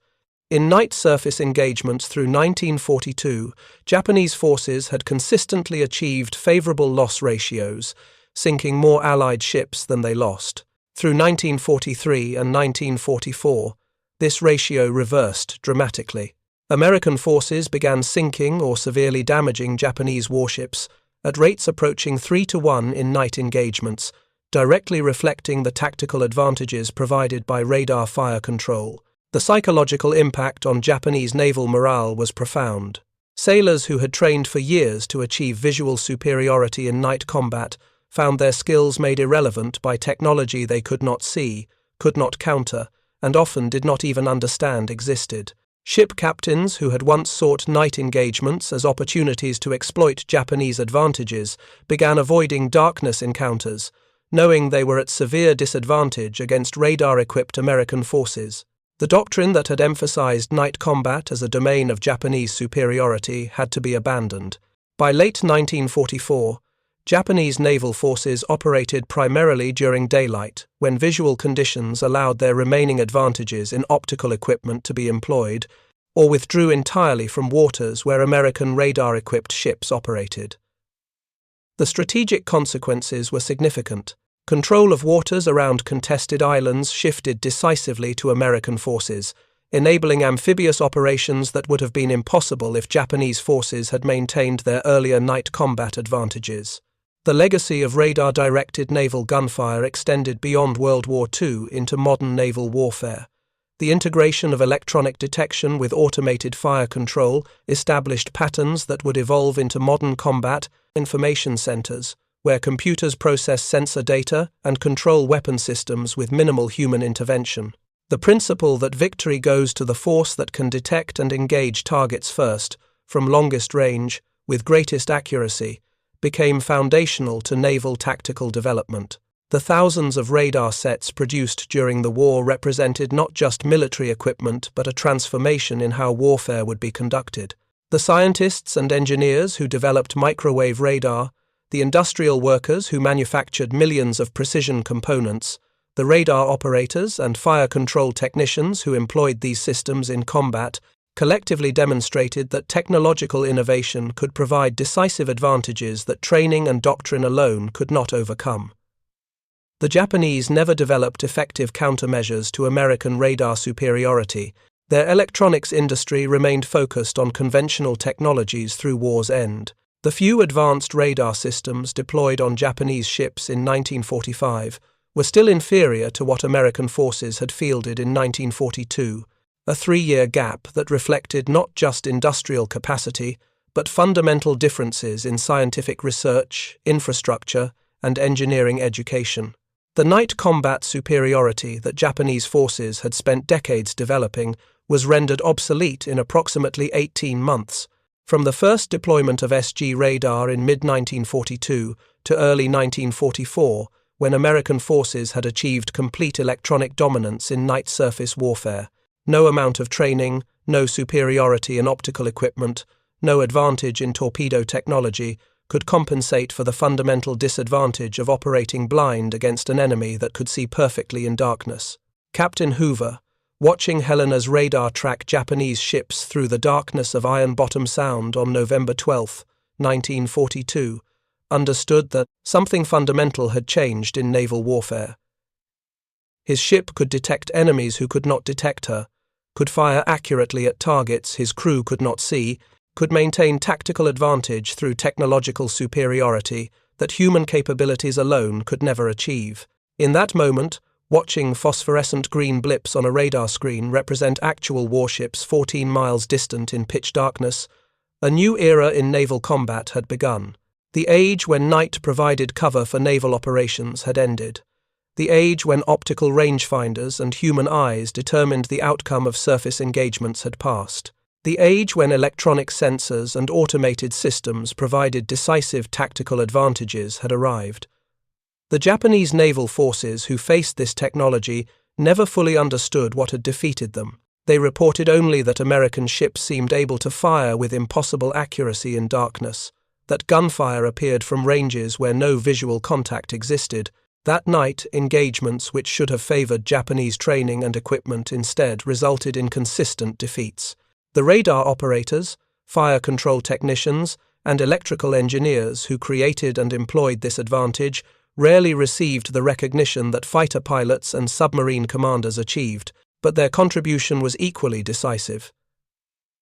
In night surface engagements through 1942, Japanese forces had consistently achieved favorable loss ratios, sinking more Allied ships than they lost. Through 1943 and 1944, this ratio reversed dramatically. American forces began sinking or severely damaging Japanese warships at rates approaching 3-to-1 in night engagements, directly reflecting the tactical advantages provided by radar fire control. The psychological impact on Japanese naval morale was profound. Sailors who had trained for years to achieve visual superiority in night combat found their skills made irrelevant by technology they could not see, could not counter, and often did not even understand existed. Ship captains who had once sought night engagements as opportunities to exploit Japanese advantages began avoiding darkness encounters, knowing they were at severe disadvantage against radar-equipped American forces. The doctrine that had emphasized night combat as a domain of Japanese superiority had to be abandoned. By late 1944, Japanese naval forces operated primarily during daylight, when visual conditions allowed their remaining advantages in optical equipment to be employed, or withdrew entirely from waters where American radar-equipped ships operated. The strategic consequences were significant. Control of waters around contested islands shifted decisively to American forces, enabling amphibious operations that would have been impossible if Japanese forces had maintained their earlier night combat advantages. The legacy of radar-directed naval gunfire extended beyond World War II into modern naval warfare. The integration of electronic detection with automated fire control established patterns that would evolve into modern combat information centers, where computers process sensor data and control weapon systems with minimal human intervention. The principle that victory goes to the force that can detect and engage targets first, from longest range, with greatest accuracy, became foundational to naval tactical development. The thousands of radar sets produced during the war represented not just military equipment but a transformation in how warfare would be conducted. The scientists and engineers who developed microwave radar, the industrial workers who manufactured millions of precision components, the radar operators and fire control technicians who employed these systems in combat collectively demonstrated that technological innovation could provide decisive advantages that training and doctrine alone could not overcome. The Japanese never developed effective countermeasures to American radar superiority. Their electronics industry remained focused on conventional technologies through war's end. The few advanced radar systems deployed on Japanese ships in 1945 were still inferior to what American forces had fielded in 1942, a 3-year gap that reflected not just industrial capacity, but fundamental differences in scientific research, infrastructure, and engineering education. The night combat superiority that Japanese forces had spent decades developing was rendered obsolete in approximately 18 months, from the first deployment of SG radar in mid-1942 to early 1944, when American forces had achieved complete electronic dominance in night surface warfare. No amount of training, no superiority in optical equipment, no advantage in torpedo technology could compensate for the fundamental disadvantage of operating blind against an enemy that could see perfectly in darkness. Captain Hoover, watching Helena's radar track Japanese ships through the darkness of Iron Bottom Sound on November 12, 1942, understood that something fundamental had changed in naval warfare. His ship could detect enemies who could not detect her, could fire accurately at targets his crew could not see, could maintain tactical advantage through technological superiority that human capabilities alone could never achieve. In that moment, watching phosphorescent green blips on a radar screen represent actual warships 14 miles distant in pitch darkness, a new era in naval combat had begun. The age when night provided cover for naval operations had ended. The age when optical rangefinders and human eyes determined the outcome of surface engagements had passed. The age when electronic sensors and automated systems provided decisive tactical advantages had arrived. The Japanese naval forces who faced this technology never fully understood what had defeated them. They reported only that American ships seemed able to fire with impossible accuracy in darkness, that gunfire appeared from ranges where no visual contact existed. That night, engagements which should have favored Japanese training and equipment instead resulted in consistent defeats. The radar operators, fire control technicians, and electrical engineers who created and employed this advantage rarely received the recognition that fighter pilots and submarine commanders achieved, but their contribution was equally decisive.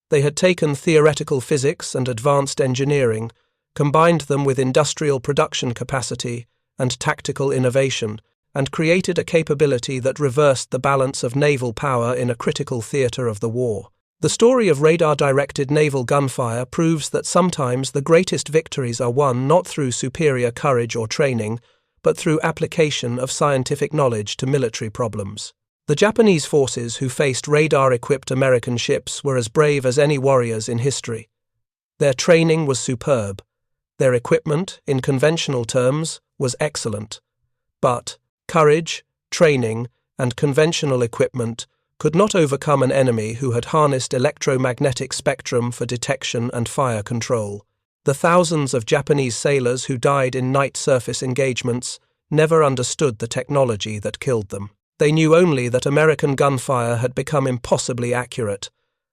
They had taken theoretical physics and advanced engineering, combined them with industrial production capacity and tactical innovation, and created a capability that reversed the balance of naval power in a critical theater of the war. The story of radar-directed naval gunfire proves that sometimes the greatest victories are won not through superior courage or training, but through application of scientific knowledge to military problems. The Japanese forces who faced radar-equipped American ships were as brave as any warriors in history. Their training was superb. Their equipment, in conventional terms, was excellent. But courage, training, and conventional equipment could not overcome an enemy who had harnessed electromagnetic spectrum for detection and fire control. The thousands of Japanese sailors who died in night surface engagements never understood the technology that killed them. They knew only that American gunfire had become impossibly accurate,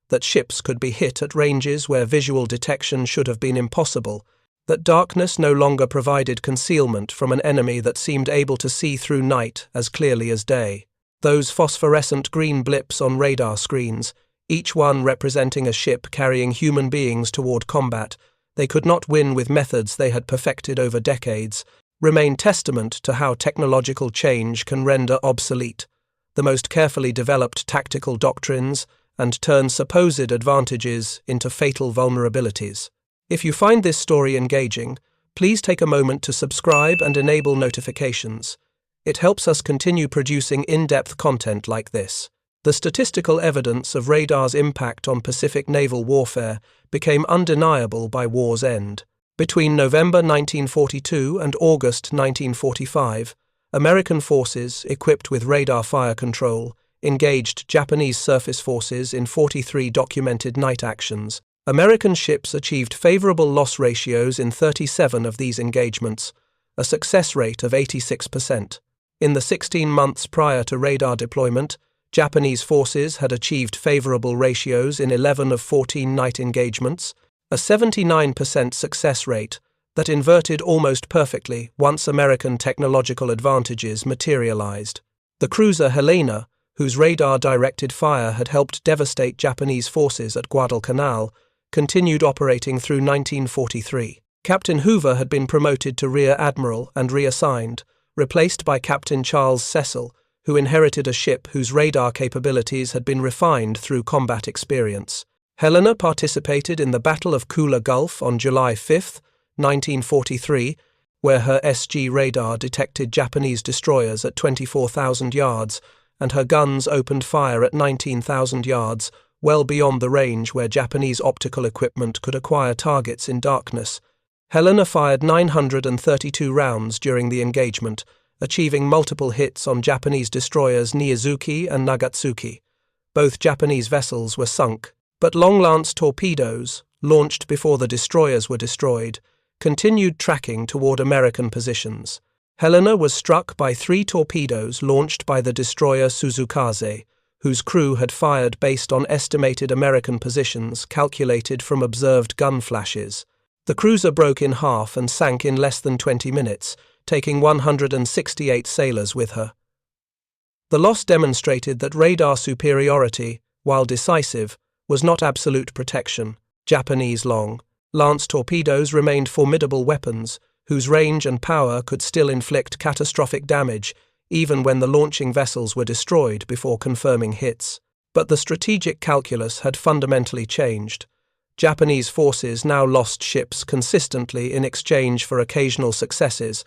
that ships could be hit at ranges where visual detection should have been impossible, that darkness no longer provided concealment from an enemy that seemed able to see through night as clearly as day. Those phosphorescent green blips on radar screens, each one representing a ship carrying human beings toward combat they could not win with methods they had perfected over decades, remain testament to how technological change can render obsolete the most carefully developed tactical doctrines and turn supposed advantages into fatal vulnerabilities. If you find this story engaging, please take a moment to subscribe and enable notifications. It helps us continue producing in-depth content like this. The statistical evidence of radar's impact on Pacific naval warfare became undeniable by war's end. Between November 1942 and August 1945, American forces, equipped with radar fire control, engaged Japanese surface forces in 43 documented night actions, American ships achieved favorable loss ratios in 37 of these engagements, a success rate of 86%. In the 16 months prior to radar deployment, Japanese forces had achieved favorable ratios in 11 of 14 night engagements, a 79% success rate that inverted almost perfectly once American technological advantages materialized. The cruiser Helena, whose radar-directed fire had helped devastate Japanese forces at Guadalcanal, continued operating through 1943. Captain Hoover had been promoted to Rear Admiral and reassigned, replaced by Captain Charles Cecil, who inherited a ship whose radar capabilities had been refined through combat experience. Helena participated in the Battle of Kula Gulf on July 5, 1943, where her SG radar detected Japanese destroyers at 24,000 yards, and her guns opened fire at 19,000 yards, well beyond the range where Japanese optical equipment could acquire targets in darkness. Helena fired 932 rounds during the engagement, achieving multiple hits on Japanese destroyers Niizuki and Nagatsuki. Both Japanese vessels were sunk, but long-lance torpedoes, launched before the destroyers were destroyed, continued tracking toward American positions. Helena was struck by 3 torpedoes launched by the destroyer Suzukaze, whose crew had fired based on estimated American positions calculated from observed gun flashes. The cruiser broke in half and sank in less than 20 minutes, taking 168 sailors with her. The loss demonstrated that radar superiority, while decisive, was not absolute protection. Japanese long-lance torpedoes remained formidable weapons, whose range and power could still inflict catastrophic damage, even when the launching vessels were destroyed before confirming hits. But the strategic calculus had fundamentally changed. Japanese forces now lost ships consistently in exchange for occasional successes,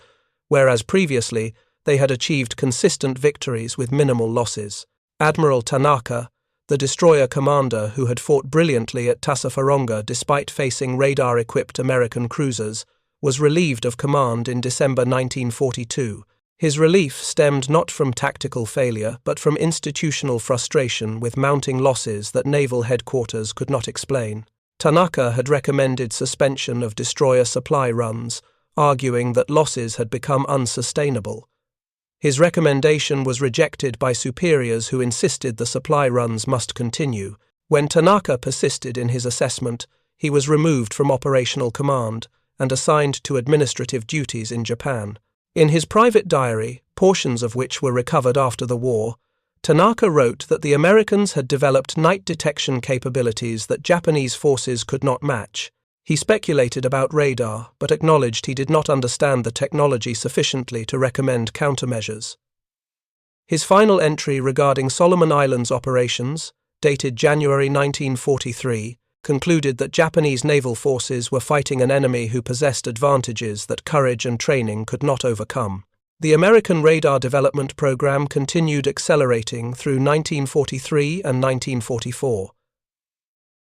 whereas previously they had achieved consistent victories with minimal losses. Admiral Tanaka, the destroyer commander who had fought brilliantly at Tassafaronga despite facing radar-equipped American cruisers, was relieved of command in December 1942. His relief stemmed not from tactical failure but from institutional frustration with mounting losses that naval headquarters could not explain. Tanaka had recommended suspension of destroyer supply runs, arguing that losses had become unsustainable. His recommendation was rejected by superiors who insisted the supply runs must continue. When Tanaka persisted in his assessment, he was removed from operational command and assigned to administrative duties in Japan. In his private diary, portions of which were recovered after the war, Tanaka wrote that the Americans had developed night detection capabilities that Japanese forces could not match. He speculated about radar, but acknowledged he did not understand the technology sufficiently to recommend countermeasures. His final entry regarding Solomon Islands operations, dated January 1943, concluded that Japanese naval forces were fighting an enemy who possessed advantages that courage and training could not overcome. The American radar development program continued accelerating through 1943 and 1944.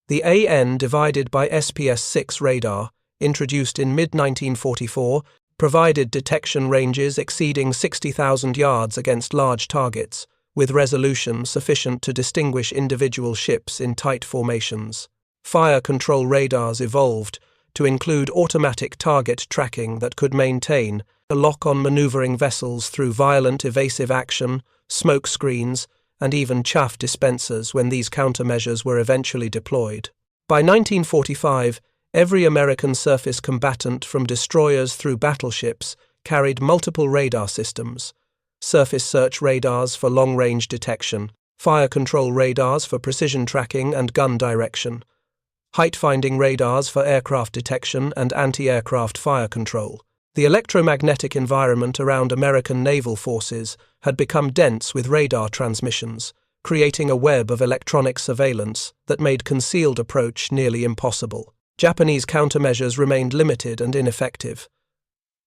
The AN divided by SPS-6 radar, introduced in mid-1944, provided detection ranges exceeding 60,000 yards against large targets, with resolution sufficient to distinguish individual ships in tight formations. Fire control radars evolved to include automatic target tracking that could maintain a lock on maneuvering vessels through violent evasive action, smoke screens, and even chaff dispensers when these countermeasures were eventually deployed. By 1945, every American surface combatant from destroyers through battleships carried multiple radar systems: surface search radars for long-range detection, fire control radars for precision tracking and gun direction, height-finding radars for aircraft detection and anti-aircraft fire control. The electromagnetic environment around American naval forces had become dense with radar transmissions, creating a web of electronic surveillance that made concealed approach nearly impossible. Japanese countermeasures remained limited and ineffective.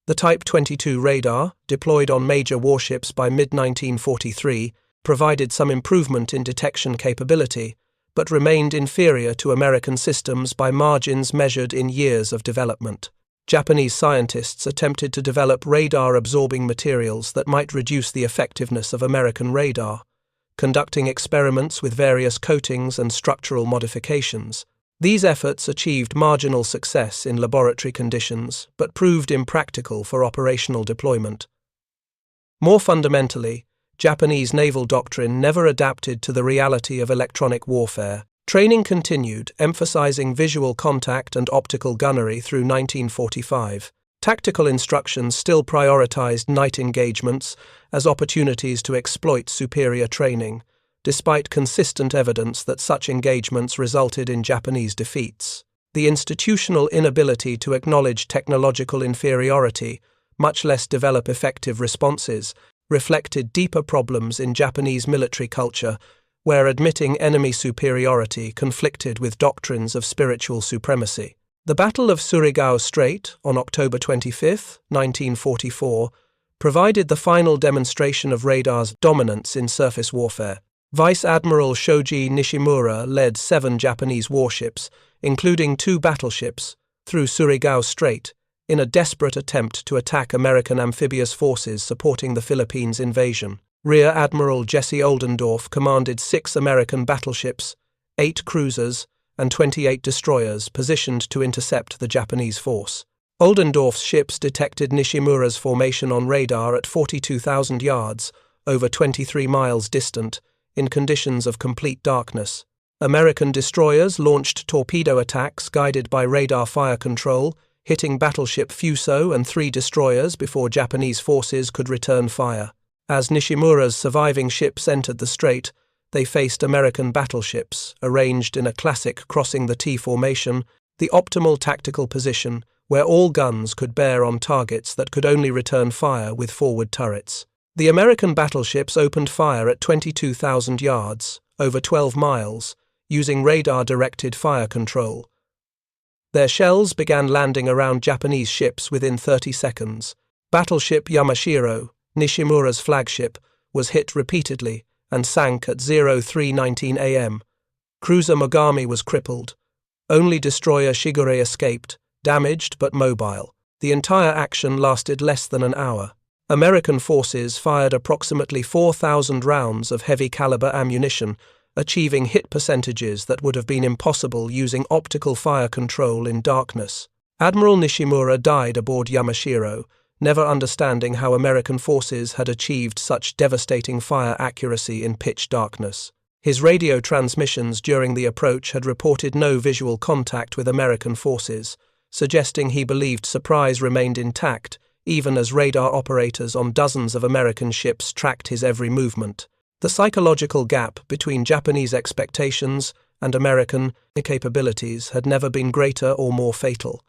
The Type 22 radar, deployed on major warships by mid-1943, provided some improvement in detection capability, but remained inferior to American systems by margins measured in years of development. Japanese scientists attempted to develop radar-absorbing materials that might reduce the effectiveness of American radar, conducting experiments with various coatings and structural modifications. These efforts achieved marginal success in laboratory conditions, but proved impractical for operational deployment. More fundamentally, Japanese naval doctrine never adapted to the reality of electronic warfare. Training continued, emphasizing visual contact and optical gunnery through 1945. Tactical instructions still prioritized night engagements as opportunities to exploit superior training, despite consistent evidence that such engagements resulted in Japanese defeats. The institutional inability to acknowledge technological inferiority, much less develop effective responses, reflected deeper problems in Japanese military culture, where admitting enemy superiority conflicted with doctrines of spiritual supremacy. The Battle of Surigao Strait, on October 25, 1944, provided the final demonstration of radar's dominance in surface warfare. Vice Admiral Shoji Nishimura led 7 Japanese warships, including 2 battleships, through Surigao Strait, in a desperate attempt to attack American amphibious forces supporting the Philippines invasion. Rear Admiral Jesse Oldendorf commanded 6 American battleships, 8 cruisers, and 28 destroyers positioned to intercept the Japanese force. Oldendorf's ships detected Nishimura's formation on radar at 42,000 yards, over 23 miles distant, in conditions of complete darkness. American destroyers launched torpedo attacks guided by radar fire control, hitting battleship Fuso and 3 destroyers before Japanese forces could return fire. As Nishimura's surviving ships entered the strait, they faced American battleships, arranged in a classic crossing the T formation, the optimal tactical position where all guns could bear on targets that could only return fire with forward turrets. The American battleships opened fire at 22,000 yards, over 12 miles, using radar-directed fire control. Their shells began landing around Japanese ships within 30 seconds. Battleship Yamashiro, Nishimura's flagship, was hit repeatedly and sank at 03:19 a.m. Cruiser Mogami was crippled. Only destroyer Shigure escaped, damaged but mobile. The entire action lasted less than an hour. American forces fired approximately 4,000 rounds of heavy-caliber ammunition, achieving hit percentages that would have been impossible using optical fire control in darkness. Admiral Nishimura died aboard Yamashiro, never understanding how American forces had achieved such devastating fire accuracy in pitch darkness. His radio transmissions during the approach had reported no visual contact with American forces, suggesting he believed surprise remained intact, even as radar operators on dozens of American ships tracked his every movement. The psychological gap between Japanese expectations and American capabilities had never been greater or more fatal.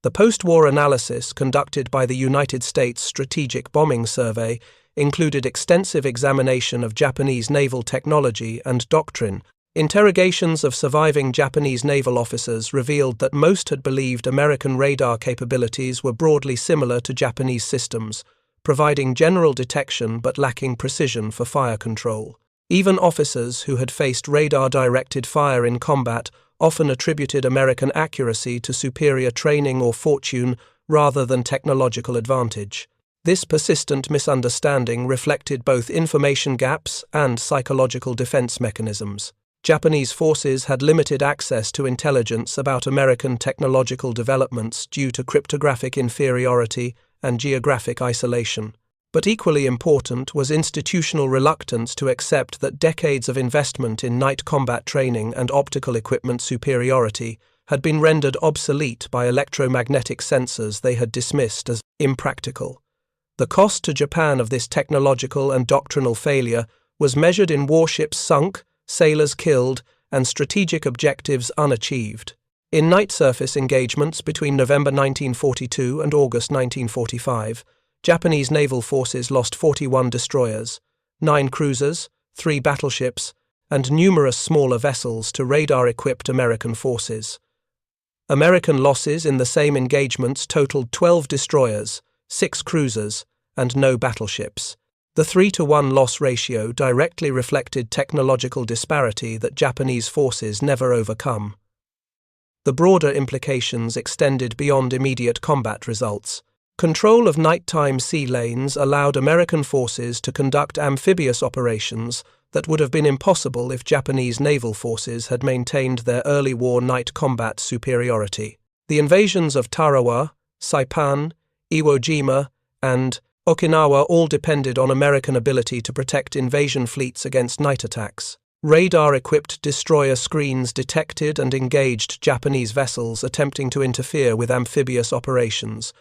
The post-war analysis conducted by the United States Strategic Bombing Survey included extensive examination of Japanese naval technology and doctrine. Interrogations of surviving Japanese naval officers revealed that most had believed American radar capabilities were broadly similar to Japanese systems, providing general detection but lacking precision for fire control. Even officers who had faced radar-directed fire in combat often attributed American accuracy to superior training or fortune rather than technological advantage. This persistent misunderstanding reflected both information gaps and psychological defense mechanisms. Japanese forces had limited access to intelligence about American technological developments due to cryptographic inferiority and geographic isolation. But equally important was institutional reluctance to accept that decades of investment in night combat training and optical equipment superiority had been rendered obsolete by electromagnetic sensors they had dismissed as impractical. The cost to Japan of this technological and doctrinal failure was measured in warships sunk, sailors killed, and strategic objectives unachieved. In night surface engagements between November 1942 and August 1945, Japanese naval forces lost 41 destroyers, 9 cruisers, 3 battleships, and numerous smaller vessels to radar-equipped American forces. American losses in the same engagements totaled 12 destroyers, 6 cruisers, and no battleships. The 3-to-1 loss ratio directly reflected technological disparity that Japanese forces never overcome. The broader implications extended beyond immediate combat results. Control of nighttime sea lanes allowed American forces to conduct amphibious operations that would have been impossible if Japanese naval forces had maintained their early war night combat superiority. The invasions of Tarawa, Saipan, Iwo Jima, and Okinawa all depended on American ability to protect invasion fleets against night attacks. Radar-equipped destroyer screens detected and engaged Japanese vessels attempting to interfere with amphibious operations,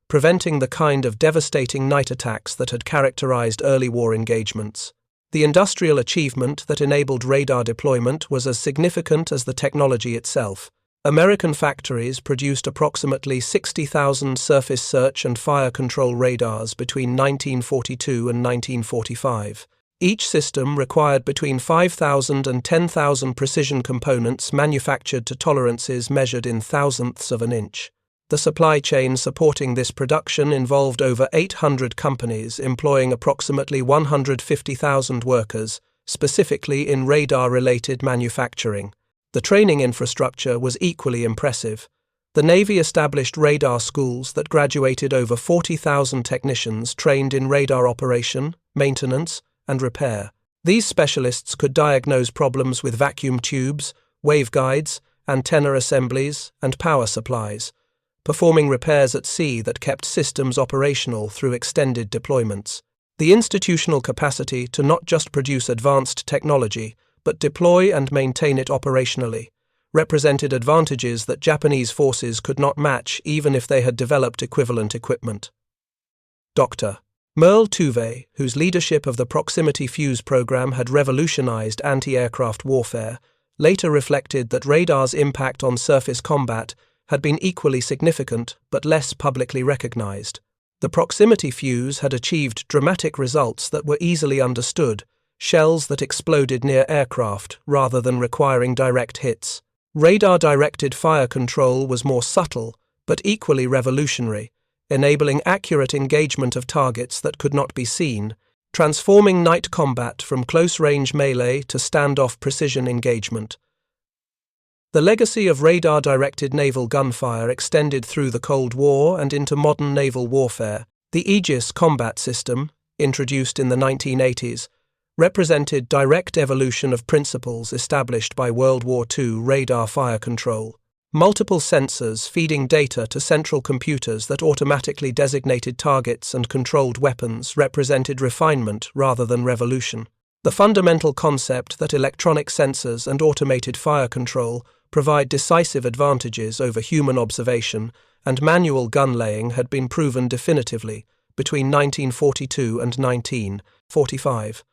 preventing the kind of devastating night attacks that had characterized early war engagements. The industrial achievement that enabled radar deployment was as significant as the technology itself. American factories produced approximately 60,000 surface search and fire control radars between 1942 and 1945. Each system required between 5,000 and 10,000 precision components manufactured to tolerances measured in thousandths of an inch. The supply chain supporting this production involved over 800 companies employing approximately 150,000 workers, specifically in radar-related manufacturing. The training infrastructure was equally impressive. The Navy established radar schools that graduated over 40,000 technicians trained in radar operation, maintenance, and repair. These specialists could diagnose problems with vacuum tubes, waveguides, antenna assemblies, and power supplies, performing repairs at sea that kept systems operational through extended deployments. The institutional capacity to not just produce advanced technology, but deploy and maintain it operationally, represented advantages that Japanese forces could not match even if they had developed equivalent equipment. Dr. Merle Tuve, whose leadership of the proximity fuse program had revolutionized anti-aircraft warfare, later reflected that radar's impact on surface combat had been equally significant but less publicly recognized. The proximity fuse had achieved dramatic results that were easily understood, shells that exploded near aircraft rather than requiring direct hits. Radar-directed fire control was more subtle but equally revolutionary, enabling accurate engagement of targets that could not be seen, transforming night combat from close-range melee to standoff precision engagement. The legacy of radar-directed naval gunfire extended through the Cold War and into modern naval warfare. The Aegis combat system, introduced in the 1980s, represented direct evolution of principles established by World War II radar fire control. Multiple sensors feeding data to central computers that automatically designated targets and controlled weapons represented refinement rather than revolution. The fundamental concept that electronic sensors and automated fire control provide decisive advantages over human observation and manual gun laying had been proven definitively between 1942 and 1945.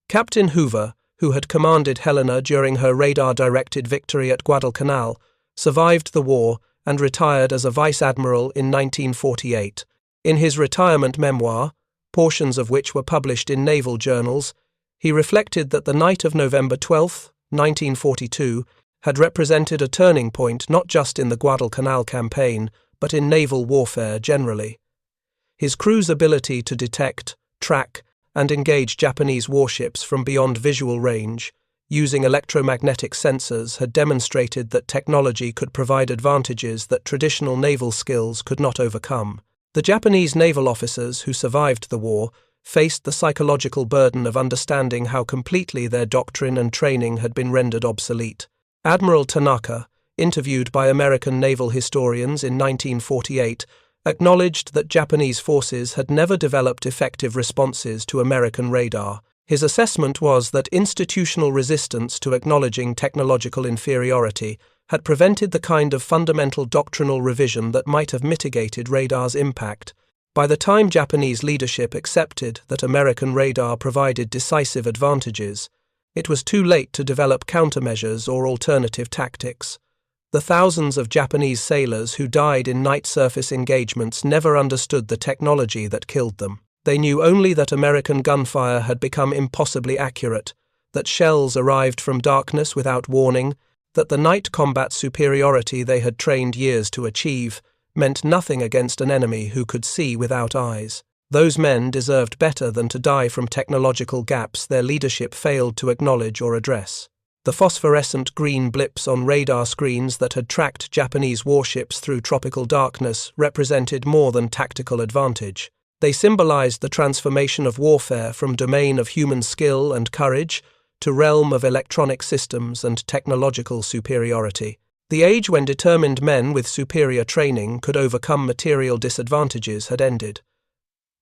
Captain Hoover, who had commanded Helena during her radar-directed victory at Guadalcanal, survived the war and retired as a vice admiral in 1948. In his retirement memoir, portions of which were published in naval journals, he reflected that the night of November 12, 1942, had represented a turning point not just in the Guadalcanal campaign, but in naval warfare generally. His crew's ability to detect, track, and engage Japanese warships from beyond visual range, using electromagnetic sensors, had demonstrated that technology could provide advantages that traditional naval skills could not overcome. The Japanese naval officers who survived the war faced the psychological burden of understanding how completely their doctrine and training had been rendered obsolete. Admiral Tanaka, interviewed by American naval historians in 1948, acknowledged that Japanese forces had never developed effective responses to American radar. His assessment was that institutional resistance to acknowledging technological inferiority had prevented the kind of fundamental doctrinal revision that might have mitigated radar's impact. By the time Japanese leadership accepted that American radar provided decisive advantages, it was too late to develop countermeasures or alternative tactics. The thousands of Japanese sailors who died in night surface engagements never understood the technology that killed them. They knew only that American gunfire had become impossibly accurate, that shells arrived from darkness without warning, that the night combat superiority they had trained years to achieve meant nothing against an enemy who could see without eyes. Those men deserved better than to die from technological gaps their leadership failed to acknowledge or address. The phosphorescent green blips on radar screens that had tracked Japanese warships through tropical darkness represented more than tactical advantage. They symbolized the transformation of warfare from domain of human skill and courage to realm of electronic systems and technological superiority. The age when determined men with superior training could overcome material disadvantages had ended.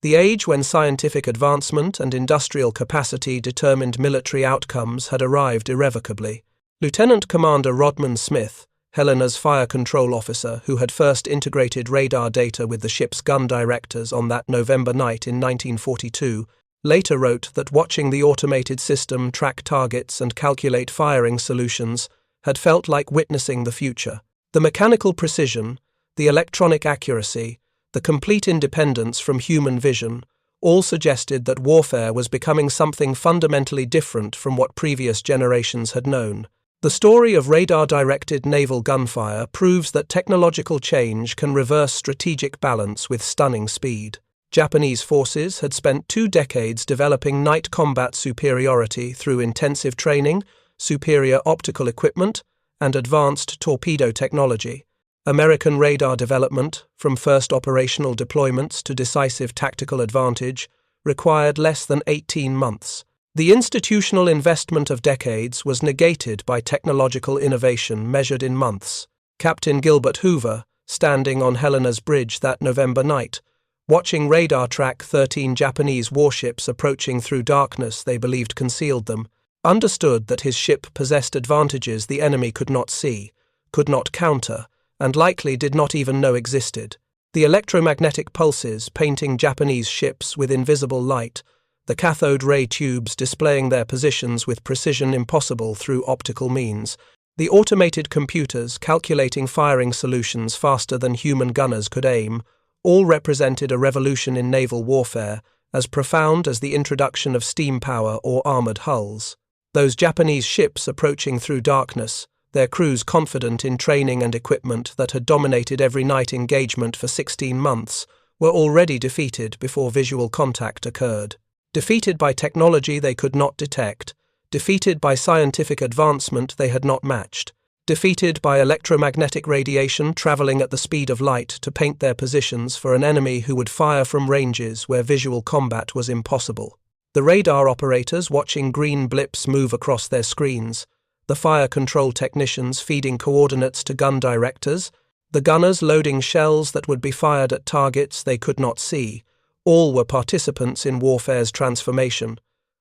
The age when scientific advancement and industrial capacity determined military outcomes had arrived irrevocably. Lieutenant Commander Rodman Smith, Helena's fire control officer who had first integrated radar data with the ship's gun directors on that November night in 1942, later wrote that watching the automated system track targets and calculate firing solutions had felt like witnessing the future. The mechanical precision, the electronic accuracy, the complete independence from human vision all suggested that warfare was becoming something fundamentally different from what previous generations had known. The story of radar-directed naval gunfire proves that technological change can reverse strategic balance with stunning speed. Japanese forces had spent 2 decades developing night combat superiority through intensive training, superior optical equipment, and advanced torpedo technology. American radar development, from first operational deployments to decisive tactical advantage, required less than 18 months. The institutional investment of decades was negated by technological innovation measured in months. Captain Gilbert Hoover, standing on Helena's bridge that November night, watching radar track 13 Japanese warships approaching through darkness they believed concealed them, understood that his ship possessed advantages the enemy could not see, could not counter, and likely did not even know existed. The electromagnetic pulses painting Japanese ships with invisible light, the cathode ray tubes displaying their positions with precision impossible through optical means, the automated computers calculating firing solutions faster than human gunners could aim, all represented a revolution in naval warfare, as profound as the introduction of steam power or armored hulls. Those Japanese ships approaching through darkness, their crews confident in training and equipment that had dominated every night engagement for 16 months, were already defeated before visual contact occurred. Defeated by technology they could not detect, defeated by scientific advancement they had not matched, defeated by electromagnetic radiation traveling at the speed of light to paint their positions for an enemy who would fire from ranges where visual combat was impossible. The radar operators watching green blips move across their screens, the fire control technicians feeding coordinates to gun directors, the gunners loading shells that would be fired at targets they could not see, all were participants in warfare's transformation.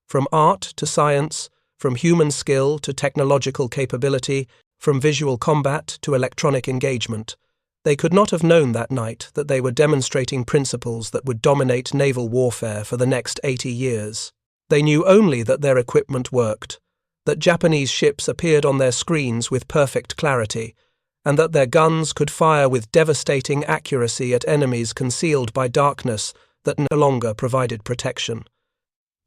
From art to science, from human skill to technological capability, from visual combat to electronic engagement, they could not have known that night that they were demonstrating principles that would dominate naval warfare for the next 80 years. They knew only that their equipment worked, that Japanese ships appeared on their screens with perfect clarity, and that their guns could fire with devastating accuracy at enemies concealed by darkness that no longer provided protection.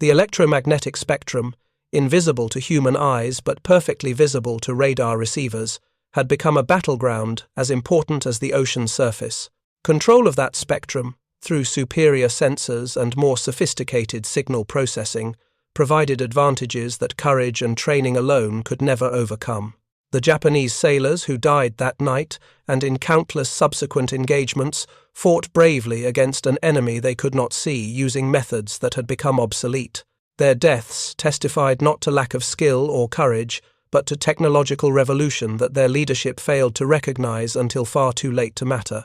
The electromagnetic spectrum, invisible to human eyes but perfectly visible to radar receivers, had become a battleground as important as the ocean surface. Control of that spectrum, through superior sensors and more sophisticated signal processing, provided advantages that courage and training alone could never overcome. The Japanese sailors who died that night and in countless subsequent engagements fought bravely against an enemy they could not see using methods that had become obsolete. Their deaths testified not to lack of skill or courage, but to technological revolution that their leadership failed to recognize until far too late to matter.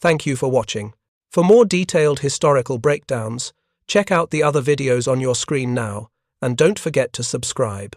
Thank you for watching. For more detailed historical breakdowns, check out the other videos on your screen now, and don't forget to subscribe.